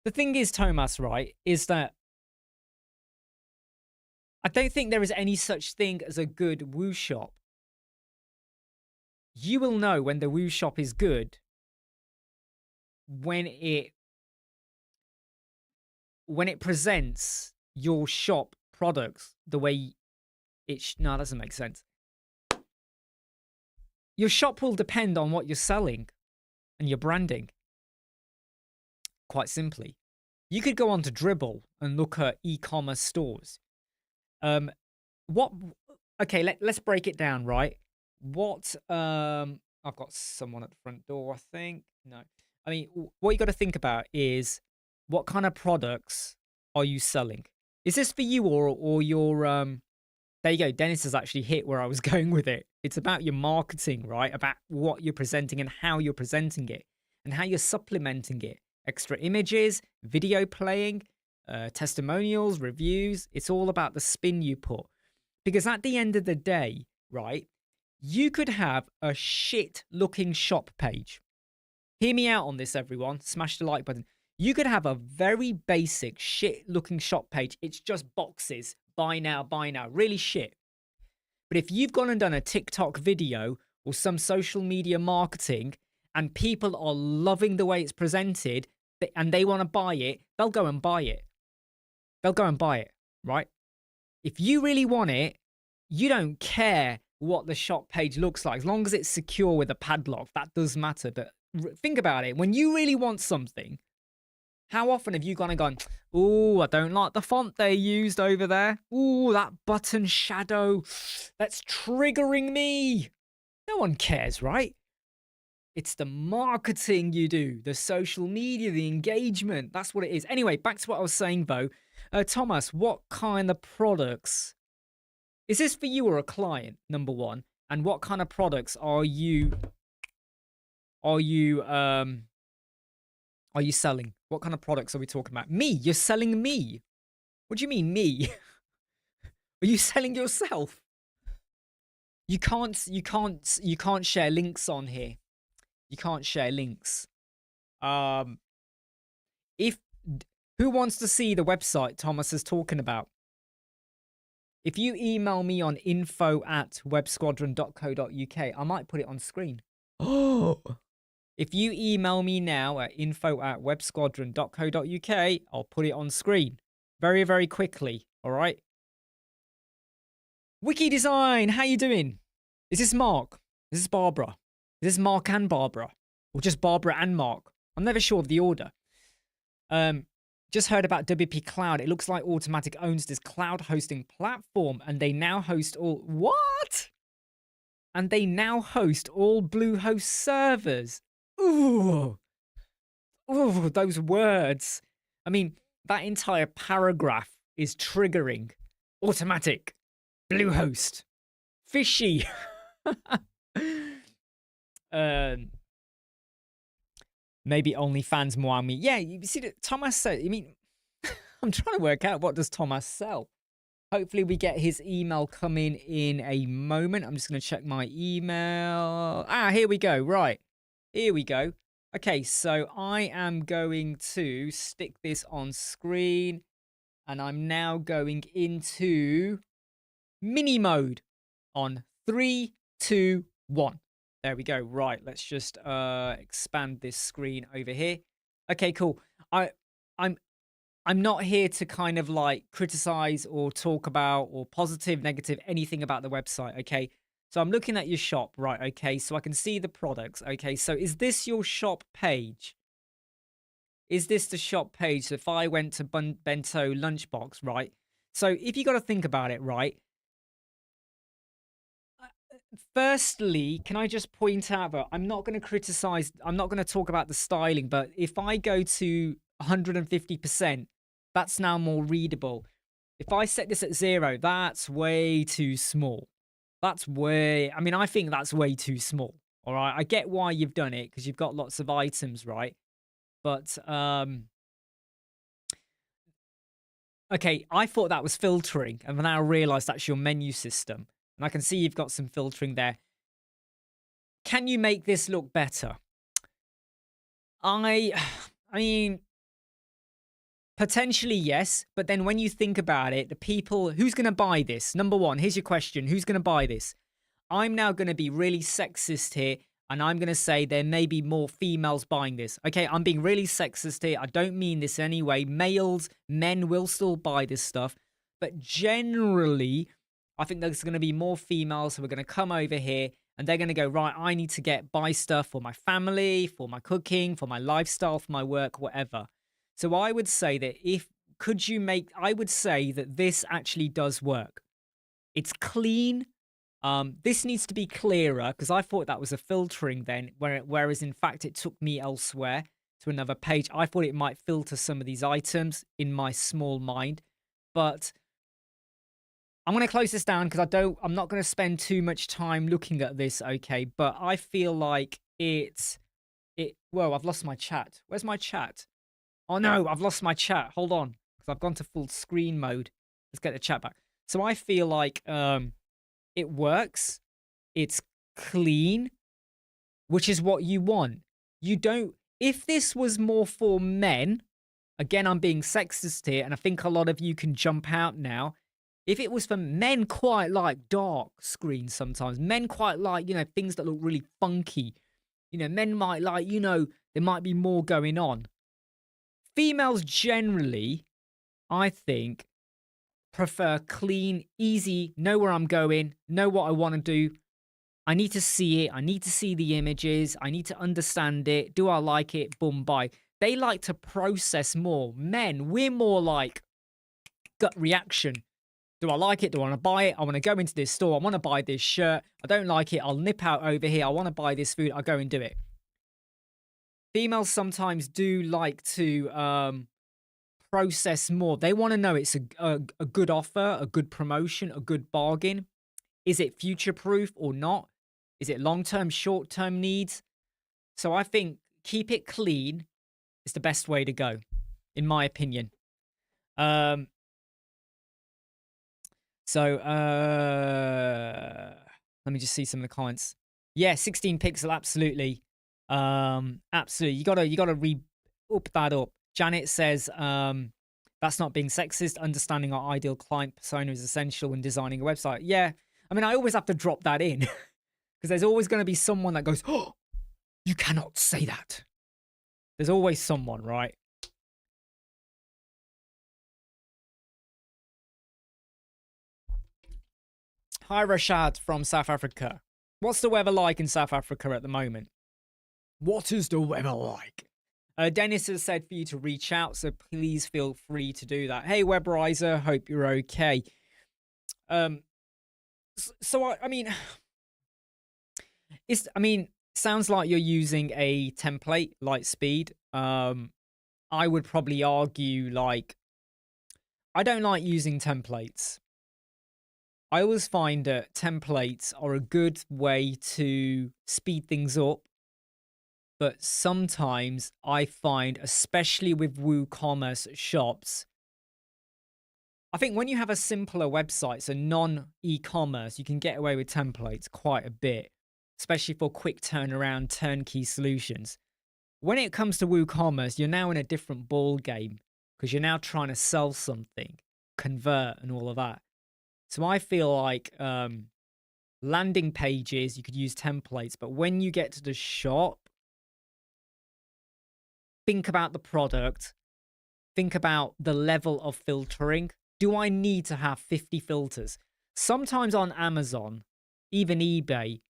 The thing is, Thomas, right, is that I don't think there is any such thing as a good Woo shop. You will know when the Woo shop is good when it presents your shop products the way it no, that doesn't make sense. Your shop will depend on what you're selling and your branding. Quite simply. You could go on to Dribbble and look at e-commerce stores. Okay, let's break it down, right? What I've got someone at the front door, I think. No. I mean, what you got to think about is what kind of products are you selling? Is this for you or your there you go. Dennis has actually hit where I was going with it. It's about your marketing, right? About what you're presenting and how you're presenting it and how you're supplementing it. Extra images, video playing, testimonials, reviews. It's all about the spin you put. Because at the end of the day, right, you could have a shit looking shop page. Hear me out on this, everyone. Smash the like button. You could have a very basic shit looking shop page. It's just boxes. Buy now, really shit. But if you've gone and done a TikTok video or some social media marketing and people are loving the way it's presented and they want to buy it, they'll go and buy it. They'll go and buy it, right? If you really want it, you don't care what the shop page looks like. As long as it's secure with a padlock, that does matter. But think about it. When you really want something, how often have you gone and gone, oh, I don't like the font they used over there. Oh, that button shadow, that's triggering me. No one cares, right? It's the marketing you do, the social media, the engagement. That's what it is. Anyway, back to what I was saying, though. Thomas, what kind of products? Is this for you or a client, number one? And what kind of products are you selling? What kind of products are we talking about? Me? You're selling me? What do you mean me? Are you selling yourself? You can't share links on here. You can't share links. If who wants to see the website Thomas is talking about? If you email me on info@websquadron.co.uk, I might put it on screen. Oh. If you email me now at info@websquadron.co.uk, I'll put it on screen very, very quickly. All right. Wiki Design, how you doing? Is this Mark? Is this Barbara? Is this Mark and Barbara? Or just Barbara and Mark? I'm never sure of the order. Just heard about WP Cloud. It looks like Automatic owns this cloud hosting platform and they now host all... What? And they now host all Bluehost servers. Ooh, those words. I mean, that entire paragraph is triggering. Automatic, Bluehost, fishy. Maybe OnlyFans Moami. Yeah, you see that Thomas said. I mean, I'm trying to work out what does Thomas sell. Hopefully we get his email coming in a moment. I'm just going to check my email. Here we go. Right. Here we go. Okay, so I am going to stick this on screen and I'm now going into mini mode on 3, 2, 1. There we go. Right, let's just expand this screen over here. Okay, cool. I'm not here to kind of like criticize or talk about or positive, negative, anything about the website, okay? So I'm looking at your shop, right, okay? So I can see the products, okay? So is this your shop page? Is this the shop page? So if I went to Bento Lunchbox, right? So if you got to think about it, right? Firstly, can I just point out that I'm not going to criticize, I'm not going to talk about the styling, but if I go to 150%, that's now more readable. If I set this at 0, that's way too small. That's way, I mean, I think that's way too small. All right. I get why you've done it because you've got lots of items, right? But, okay, I thought that was filtering and then I realized that's your menu system. And I can see you've got some filtering there. Can you make this look better? I mean, potentially yes, but then when you think about it, the people, who's going to buy this? Number one, here's your question. Who's going to buy this? I'm now going to be really sexist here, and I'm going to say there may be more females buying this. Okay, I'm being really sexist here. I don't mean this anyway. Males, men will still buy this stuff, but generally, I think there's going to be more females who are going to come over here and they're going to go, right, I need to buy stuff for my family, for my cooking, for my lifestyle, for my work, whatever. So I would say that I would say that this actually does work. It's clean. This needs to be clearer because I thought that was a filtering then, whereas in fact it took me elsewhere to another page. I thought it might filter some of these items in my small mind, but I'm going to close this down because I'm not going to spend too much time looking at this, okay? But I feel like whoa, I've lost my chat. Where's my chat? Oh no, I've lost my chat. Hold on, because I've gone to full screen mode. Let's get the chat back. So I feel like it works. It's clean, which is what you want. You don't. If this was more for men, again, I'm being sexist here, and I think a lot of you can jump out now. If it was for men, quite like dark screens sometimes. Men quite like, things that look really funky. Men might like, there might be more going on. Females generally, I think, prefer clean, easy, know where I'm going, know what I want to do. I need to see it. I need to see the images. I need to understand it. Do I like it? Boom, bye. They like to process more. Men, we're more like gut reaction. Do I like it? Do I want to buy it? I want to go into this store. I want to buy this shirt. I don't like it. I'll nip out over here. I want to buy this food. I'll go and do it. Females sometimes do like to process more. They want to know it's a good offer, a good promotion, a good bargain. Is it future-proof or not? Is it long-term, short-term needs? So I think keep it clean is the best way to go, in my opinion. So let me just see some of the comments. Yeah, 16 pixel, absolutely. Absolutely. You gotta up that up. Janet says, that's not being sexist. Understanding our ideal client persona is essential when designing a website. Yeah. I mean, I always have to drop that in because there's always going to be someone that goes, oh, you cannot say that. There's always someone, right? Hi, Rashad from South Africa. What's the weather like in South Africa at the moment? What is the weather like? Dennis has said for you to reach out, so please feel free to do that. Hey, Webrizer, hope you're okay. So I mean, sounds like you're using a template, Lightspeed. I would probably argue like, I don't like using templates. I always find that templates are a good way to speed things up. But sometimes I find, especially with WooCommerce shops, I think when you have a simpler website, so non-e-commerce, you can get away with templates quite a bit, especially for quick turnaround, turnkey solutions. When it comes to WooCommerce, you're now in a different ball game because you're now trying to sell something, convert and all of that. So I feel like landing pages, you could use templates, but when you get to the shop, think about the product, think about the level of filtering. Do I need to have 50 filters? Sometimes on Amazon, even eBay,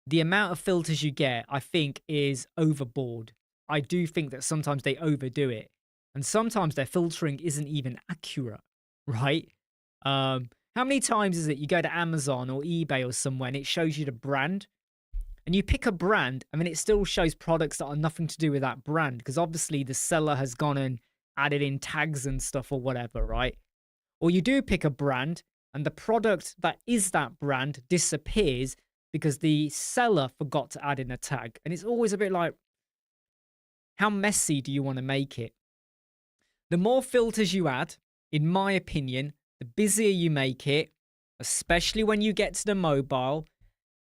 the amount of filters you get, I think, is overboard. I do think that sometimes they overdo it. And sometimes their filtering isn't even accurate, right? How many times is it you go to Amazon or eBay or somewhere and it shows you the brand? And you pick a brand, I mean, it still shows products that are nothing to do with that brand because obviously the seller has gone and added in tags and stuff or whatever, right? Or you do pick a brand and the product that is that brand disappears because the seller forgot to add in a tag. And it's always a bit like, how messy do you want to make it? The more filters you add, in my opinion, the busier you make it, especially when you get to the mobile,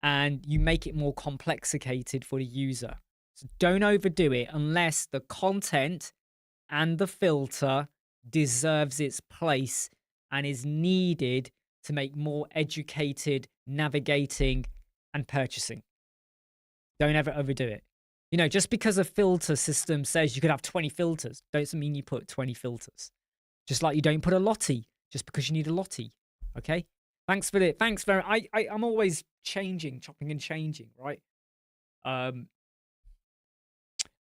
and you make it more complexicated for the user. So don't overdo it unless the content and the filter deserves its place and is needed to make more educated navigating and purchasing. Don't ever overdo it. Just because a filter system says you could have 20 filters, doesn't mean you put 20 filters. Just like you don't put a lottie just because you need a lottie. Okay? Thanks very I'm always changing, chopping and changing, right? I'm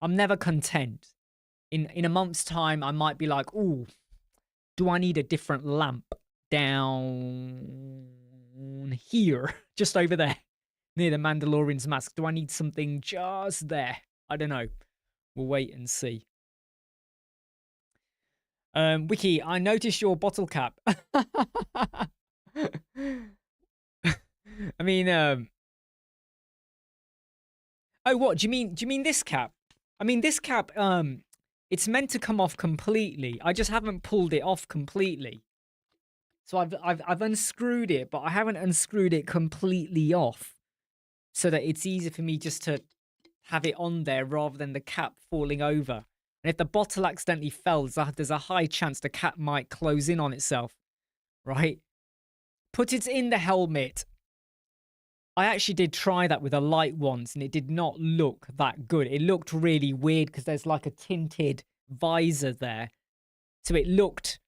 never content. In a month's time, I might be like, ooh, do I need a different lamp down here, just over there, near the Mandalorian's mask. Do I need something just there? I don't know. We'll wait and see. Wiki, I noticed your bottle cap. I mean, oh, what do you mean? Do you mean this cap? I mean, this cap, it's meant to come off completely. I just haven't pulled it off completely. So I've unscrewed it, but I haven't unscrewed it completely off, so that it's easy for me just to have it on there rather than the cap falling over. And if the bottle accidentally fell, there's a high chance the cap might close in on itself, right? Put it in the helmet. I actually did try that with a light once, and it did not look that good. It looked really weird because there's like a tinted visor there. So it looked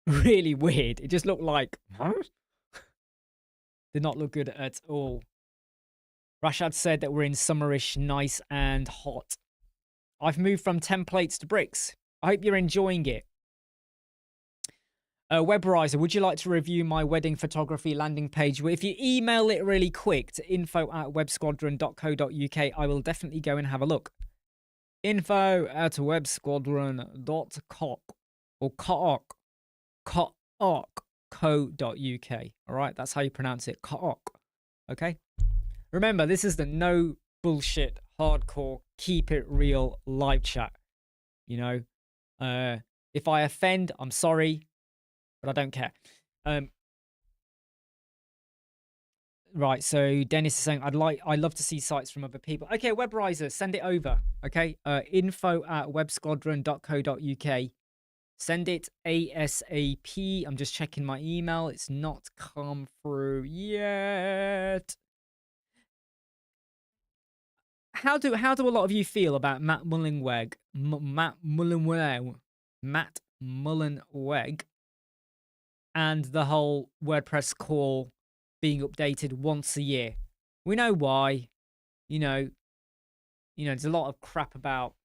really weird. It just looked like... Did not look good at all. Rashad said that we're in summerish, nice and hot. I've moved from templates to bricks. I hope you're enjoying it. Weberizer, would you like to review my wedding photography landing page? If you email it really quick to info@websquadron.co.uk, I will definitely go and have a look. info@websquadron.co or co.uk. All right, that's how you pronounce it. Okay. Remember, this is the no bullshit, hardcore, keep it real live chat. You know, if I offend, I'm sorry, but I don't care. Right, so Dennis is saying, I'd love to see sites from other people. Okay, Weberizer, send it over. Okay, info@websquadron.co.uk. Send it ASAP. I'm just checking my email. It's not come through yet. How do a lot of you feel about Matt Mullenweg and the whole WordPress core being updated once a year? We know why. You know, there's a lot of crap about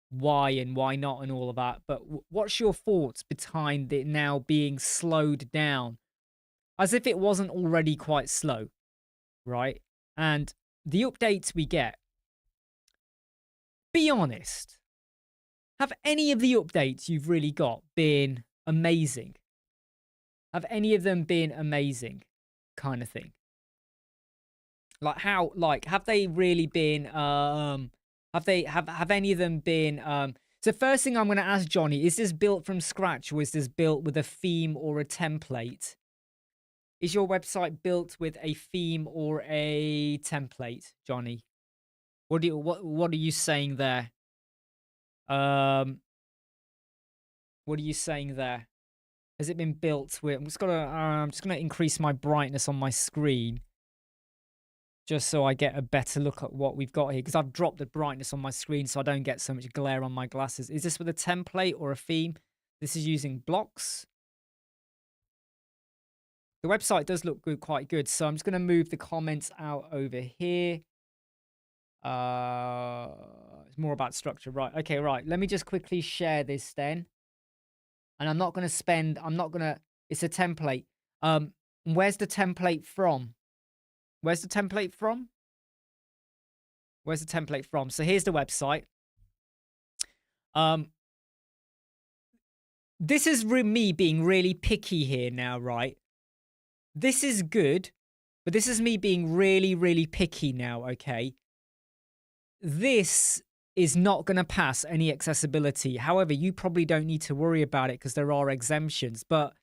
why and why not and all of that. But what's your thoughts behind it now being slowed down? As if it wasn't already quite slow, right? And the updates we get, be honest, have any of the updates you've really got been amazing? Have any of them been amazing, kind of thing? Like how, like, have they really been, have any of them been, so first thing I'm going to ask Johnny, is this built from scratch or is this built with a theme or a template? Is your website built with a theme or a template, Johnny? What are you saying there? What are you saying there? Has it been built with? I'm just gonna increase my brightness on my screen, just so I get a better look at what we've got here. Because I've dropped the brightness on my screen so I don't get so much glare on my glasses. Is this with a template or a theme? This is using blocks. The website does look good, quite good. So I'm just gonna move the comments out over here. It's more about structure, right? Okay, right. Let me just quickly share this then. And I'm not gonna, it's a template. Where's the template from? Where's the template from? Where's the template from? So here's the website. This is me being really picky here now, right? This is good, but this is me being really, really picky now, okay? This is not going to pass any accessibility. However, you probably don't need to worry about it because there are exemptions. But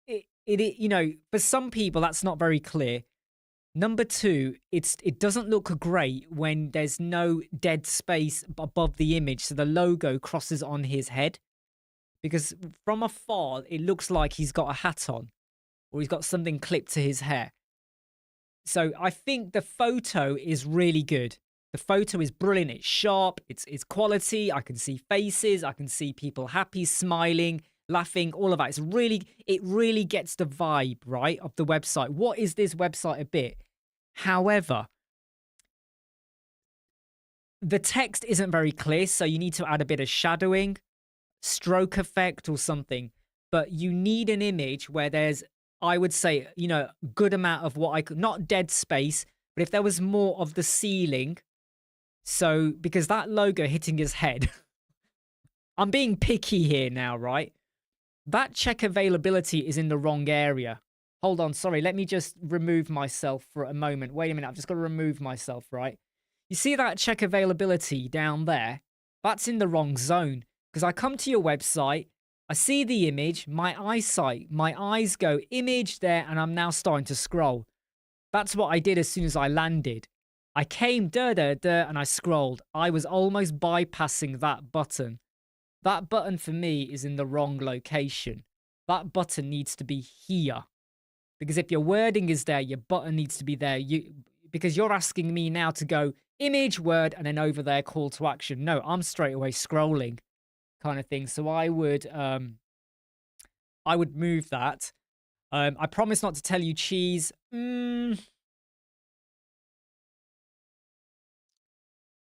it you know, for some people that's not very clear. Number two, it doesn't look great when there's no dead space above the image, so the logo crosses on his head. Because from afar, it looks like he's got a hat on, or he's got something clipped to his hair. So I think the photo is really good. The photo is brilliant. It's sharp. It's quality. I can see faces. I can see people happy, smiling, laughing, all of that. It really gets the vibe, right, of the website. What is this website a bit? However, the text isn't very clear, so you need to add a bit of shadowing, stroke effect or something. But you need an image where there's I would say, you know, good amount of what I could, not dead space, but if there was more of the ceiling. So, because that logo hitting his head, I'm being picky here now, right? That check availability is in the wrong area. Hold on, sorry, let me just remove myself for a moment. Wait a minute, I've just got to remove myself, right? You see that check availability down there? That's in the wrong zone. Because I come to your website, I see the image, my eyes go image there, and I'm now starting to scroll. That's what I did as soon as I landed. I came, and I scrolled. I was almost bypassing that button. That button for me is in the wrong location. That button needs to be here. Because if your wording is there, your button needs to be there. Because you're asking me now to go image, word, and then over there, call to action. No, I'm straight away scrolling kind of thing. So I would move that. I promise not to tell you cheese.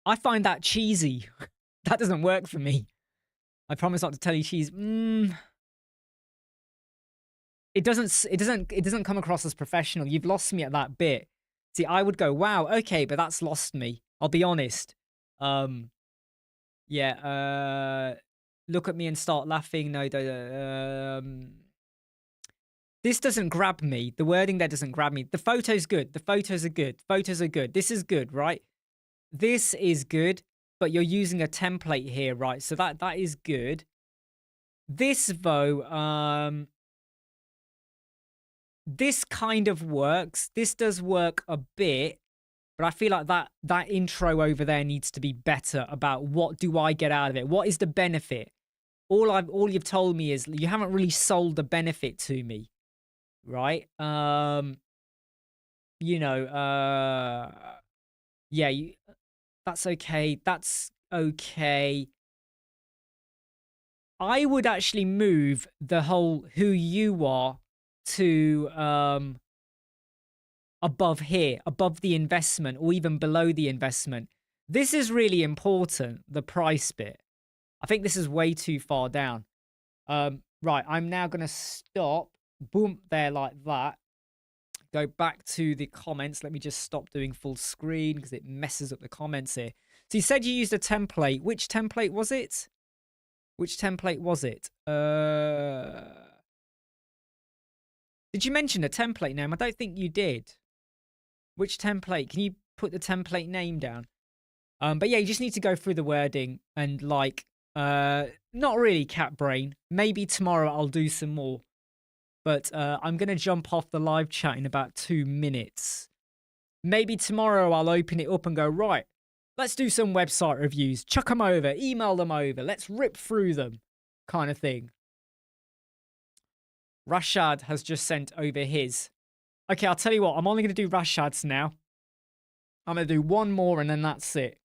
I find that cheesy. That doesn't work for me. I promise not to tell you cheese. It doesn't come across as professional. You've lost me at that bit. See, I would go, wow, okay, but that's lost me. I'll be honest. Yeah, look at me and start laughing. No, this doesn't grab me. The wording there doesn't grab me. The photo's good. The photos are good. Photos are good. This is good, right? This is good, but you're using a template here, right? So that is good. This, though, this kind of works. This does work a bit, but I feel like that intro over there needs to be better about what do I get out of it? What is the benefit? All you've told me is you haven't really sold the benefit to me, right? You know, yeah, that's okay. That's okay. I would actually move the whole who you are to above here, above the investment, or even below the investment. This is really important, the price bit. I think this is way too far down. Right, I'm now going to stop. Boom, there like that. Go back to the comments. Let me just stop doing full screen because it messes up the comments here. So you said you used a template. Which template was it? Which template was it? Did you mention a template name? I don't think you did. Which template? Can you put the template name down? But yeah, you just need to go through the wording and like, not really cat brain. Maybe tomorrow I'll do some more. But I'm going to jump off the live chat in about 2 minutes. Maybe tomorrow I'll open it up and go, right, let's do some website reviews. Chuck them over, email them over. Let's rip through them kind of thing. Rashad has just sent over his. Okay, I'll tell you what. I'm only going to do Rashad's now. I'm going to do one more and then that's it.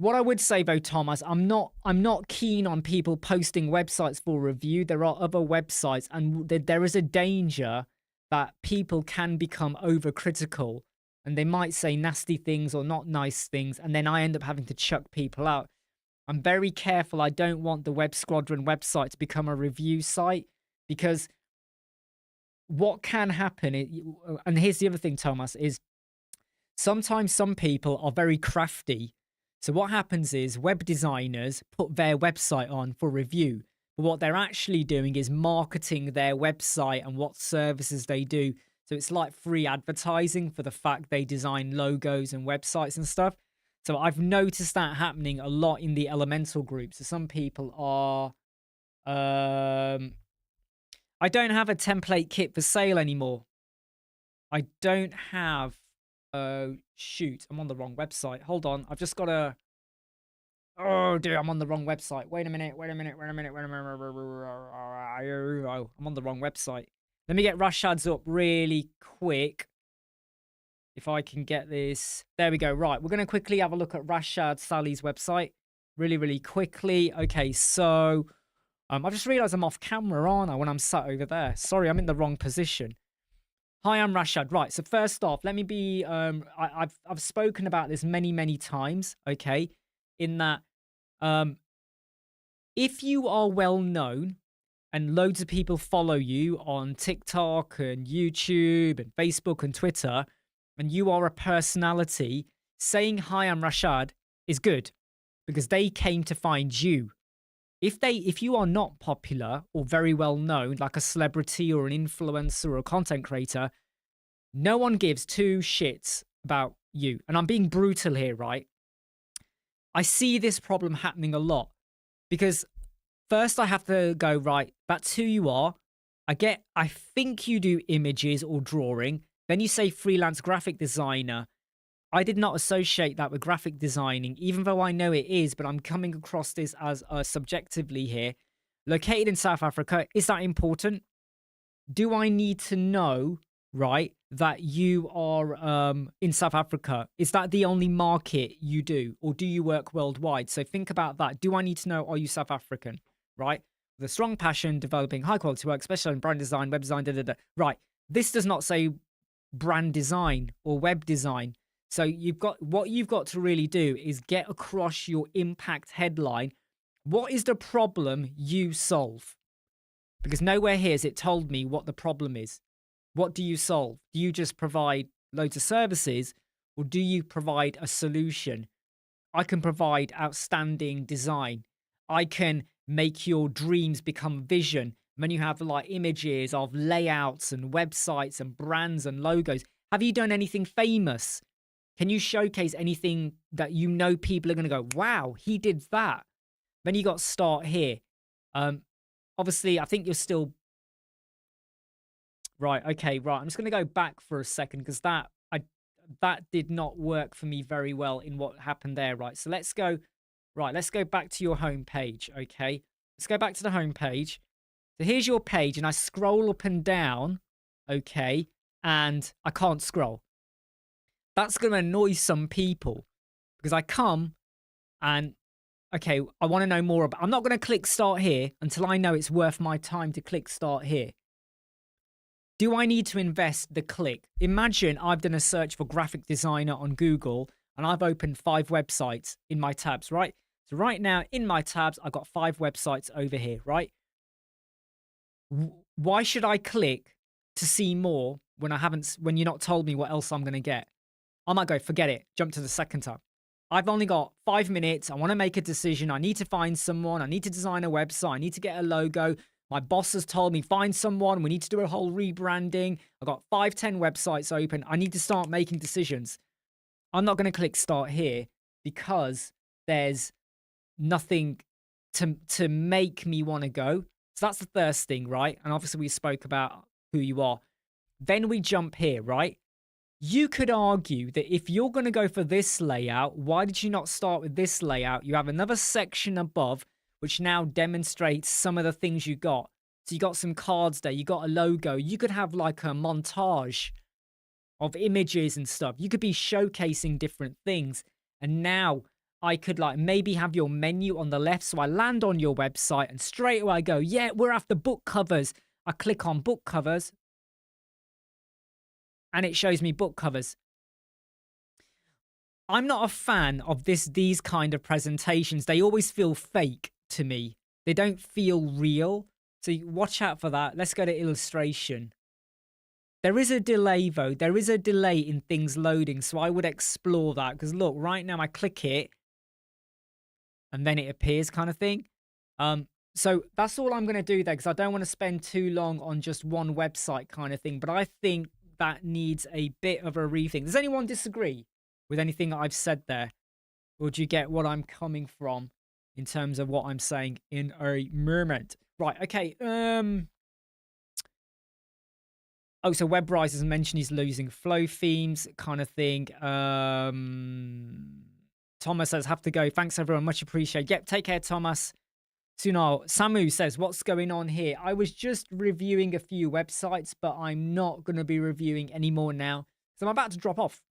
What I would say though, Thomas, I'm not keen on people posting websites for review. There are other websites, and there is a danger that people can become overcritical, and they might say nasty things or not nice things, and then I end up having to chuck people out. I'm very careful. I don't want the Web Squadron website to become a review site, because what can happen, and here's the other thing, Thomas, is sometimes some people are very crafty. So what happens is web designers put their website on for review, but what they're actually doing is marketing their website and what services they do. So it's like free advertising for the fact they design logos and websites and stuff. So I've noticed that happening a lot in the Elemental group. So some people are, I don't have a template kit for sale anymore. I don't have, shoot, I'm on the wrong website. Hold on, I've just got to, oh dear, I'm on the wrong website. Wait a minute. I'm on the wrong website. Let me get Rashad's up really quick. If I can get this. There we go. Right, we're going to quickly have a look at Rashad Sally's website. Really quickly. Okay, so I've just realized I'm off camera, aren't I, when I'm sat over there. Sorry, I'm in the wrong position. Hi, I'm Rashad. Right, so first off, let me be, I've spoken about this many times, okay, in that if you are well known and loads of people follow you on TikTok and YouTube and Facebook and Twitter, and you are a personality, saying, "Hi, I'm Rashad," is good because they came to find you. If you are not popular or very well known, like a celebrity or an influencer or a content creator, no one gives two shits about you. And I'm being brutal here, right? I see this problem happening a lot because first I have to go, right, that's who you are. I think you do images or drawing. Then you say freelance graphic designer. I did not associate that with graphic designing, even though I know it is, but I'm coming across this as subjectively here. Located in South Africa, is that important? Do I need to know, right, that you are in South Africa? Is that the only market you do, or do you work worldwide? So think about that. Do I need to know, are you South African, right? With a strong passion, developing high quality work, especially in brand design, web design, Right. This does not say brand design or web design. So what you've got to really do is get across your impact headline. What is the problem you solve? Because nowhere here has it told me what the problem is. What do you solve? Do you just provide loads of services, or do you provide a solution? I can provide outstanding design. I can make your dreams become vision. When you have like images of layouts and websites and brands and logos, have you done anything famous? Can you showcase anything that you know people are going to go, wow, he did that? Then you got start here. Obviously, I think you're still right. Okay, right. I'm just going to go back for a second because that did not work for me very well in what happened there. Right. So let's go. Right. Let's go back to your home page. Okay. Let's go back to the home page. So here's your page, and I scroll up and down. Okay, and I can't scroll. That's going to annoy some people because I come and, okay, I want to know more about. I'm not going to click start here until I know it's worth my time to click start here. Do I need to invest the click? Imagine I've done a search for graphic designer on Google and I've opened 5 websites in my tabs, right? So right now in my tabs, I've got 5 websites over here, right? Why should I click to see more when you're not told me what else I'm going to get? I might go, forget it, jump to the second tab. I've only got 5 minutes. I want to make a decision. I need to find someone. I need to design a website. I need to get a logo. My boss has told me, find someone. We need to do a whole rebranding. I've got 5, 10 websites open. I need to start making decisions. I'm not going to click start here because there's nothing to make me want to go. So that's the first thing, right? And obviously we spoke about who you are. Then we jump here, right? You could argue that if you're going to go for this layout, why did you not start with this layout? You have another section above, which now demonstrates some of the things you got. So you got some cards there, you got a logo. You could have like a montage of images and stuff. You could be showcasing different things. And now I could like maybe have your menu on the left. So I land on your website and straight away I go, yeah, we're after book covers. I click on book covers. And it shows me book covers. I'm not a fan of these kind of presentations. They always feel fake to me. They don't feel real. So watch out for that. Let's go to illustration. There is a delay though. There is a delay in things loading. So I would explore that because look, right now I click it and then it appears kind of thing. So that's all I'm going to do there because I don't want to spend too long on just one website kind of thing. But I think that needs a bit of a rethink. Does anyone disagree with anything that I've said there? Or do you get what I'm coming from in terms of what I'm saying in a moment? Right, okay. Oh, so WebRise has mentioned he's losing flow themes kind of thing. Thomas says, have to go. Thanks, everyone. Much appreciated. Yep, take care, Thomas. Sunal, Samu says, what's going on here? I was just reviewing a few websites, but I'm not going to be reviewing any more now. So I'm about to drop off.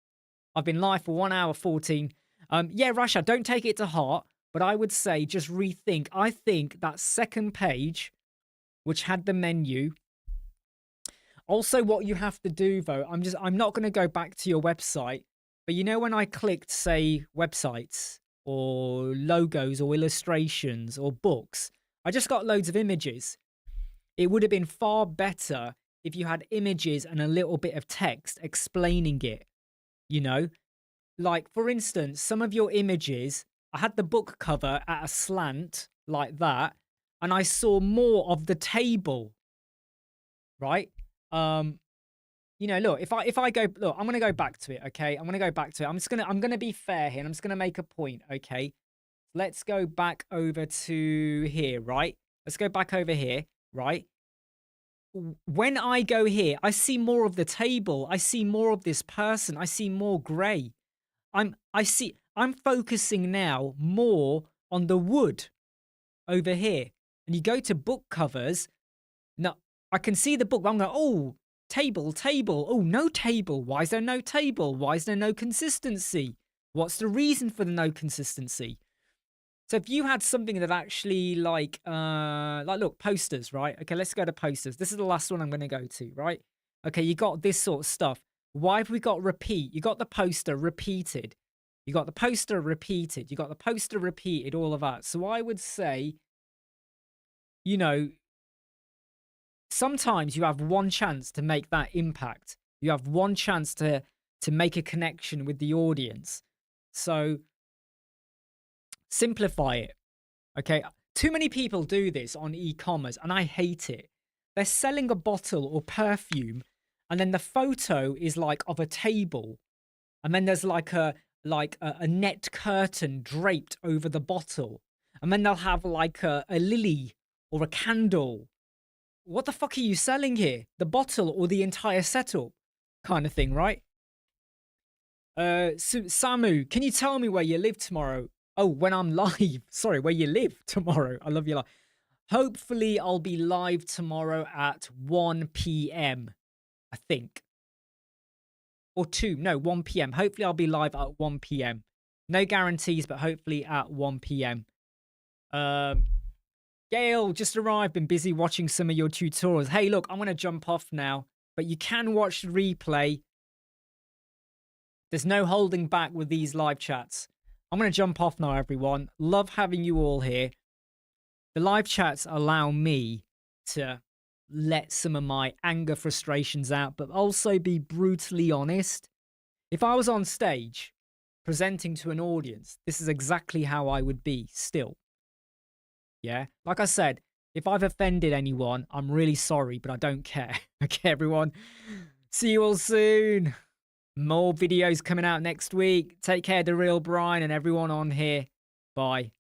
I've been live for 1 hour 14. Yeah, Rasha, don't take it to heart, but I would say just rethink. I think that second page, which had the menu. Also, what you have to do, though, I'm not going to go back to your website, but you know when I clicked, say, websites, or logos or illustrations or books, I just got loads of images. It would have been far better if you had images and a little bit of text explaining it, you know? Like, for instance, some of your images, I had the book cover at a slant like that, and I saw more of the table, right? Um, look, if I go, look, I'm gonna go back to it, okay? I'm gonna go back to it. I'm gonna be fair here, and I'm just gonna make a point, okay? Let's go back over to here, right? Let's go back over here, right? When I go here, I see more of the table. I see more of this person. I see more grey. I'm focusing now more on the wood over here. And you go to book covers. Now, I can see the book, but I'm going, oh, table, table. Oh, no table. Why is there no table? Why is there no consistency? What's the reason for the no consistency? So if you had something that actually like look, posters, right? Okay, let's go to posters. This is the last one I'm going to go to, right? Okay, you got this sort of stuff. Why have we got repeat? You got the poster repeated. You got the poster repeated. You got the poster repeated, all of that. So I would say, sometimes you have one chance to make that impact. You have one chance to make a connection with the audience. So simplify it. Okay. Too many people do this on e-commerce and I hate it. They're selling a bottle or perfume and then the photo is like of a table. And then there's like a net curtain draped over the bottle. And then they'll have like a lily or a candle. What the fuck are you selling here? The bottle or the entire setup kind of thing, right? Samu, can you tell me where you live tomorrow? Oh, when I'm live. Sorry, where you live tomorrow. I love you. Hopefully, I'll be live tomorrow at 1 p.m. I think. Or 2. No, 1 p.m. Hopefully, I'll be live at 1 p.m. No guarantees, but hopefully at 1 p.m. Gail, just arrived. Been busy watching some of your tutorials. Hey, look, I'm going to jump off now. But you can watch the replay. There's no holding back with these live chats. I'm going to jump off now, everyone. Love having you all here. The live chats allow me to let some of my anger, frustrations out, but also be brutally honest. If I was on stage presenting to an audience, this is exactly how I would be still. Yeah? Like I said, if I've offended anyone, I'm really sorry, but I don't care. Okay, everyone? See you all soon. More videos coming out next week. Take care, The Real Brian, and everyone on here. Bye.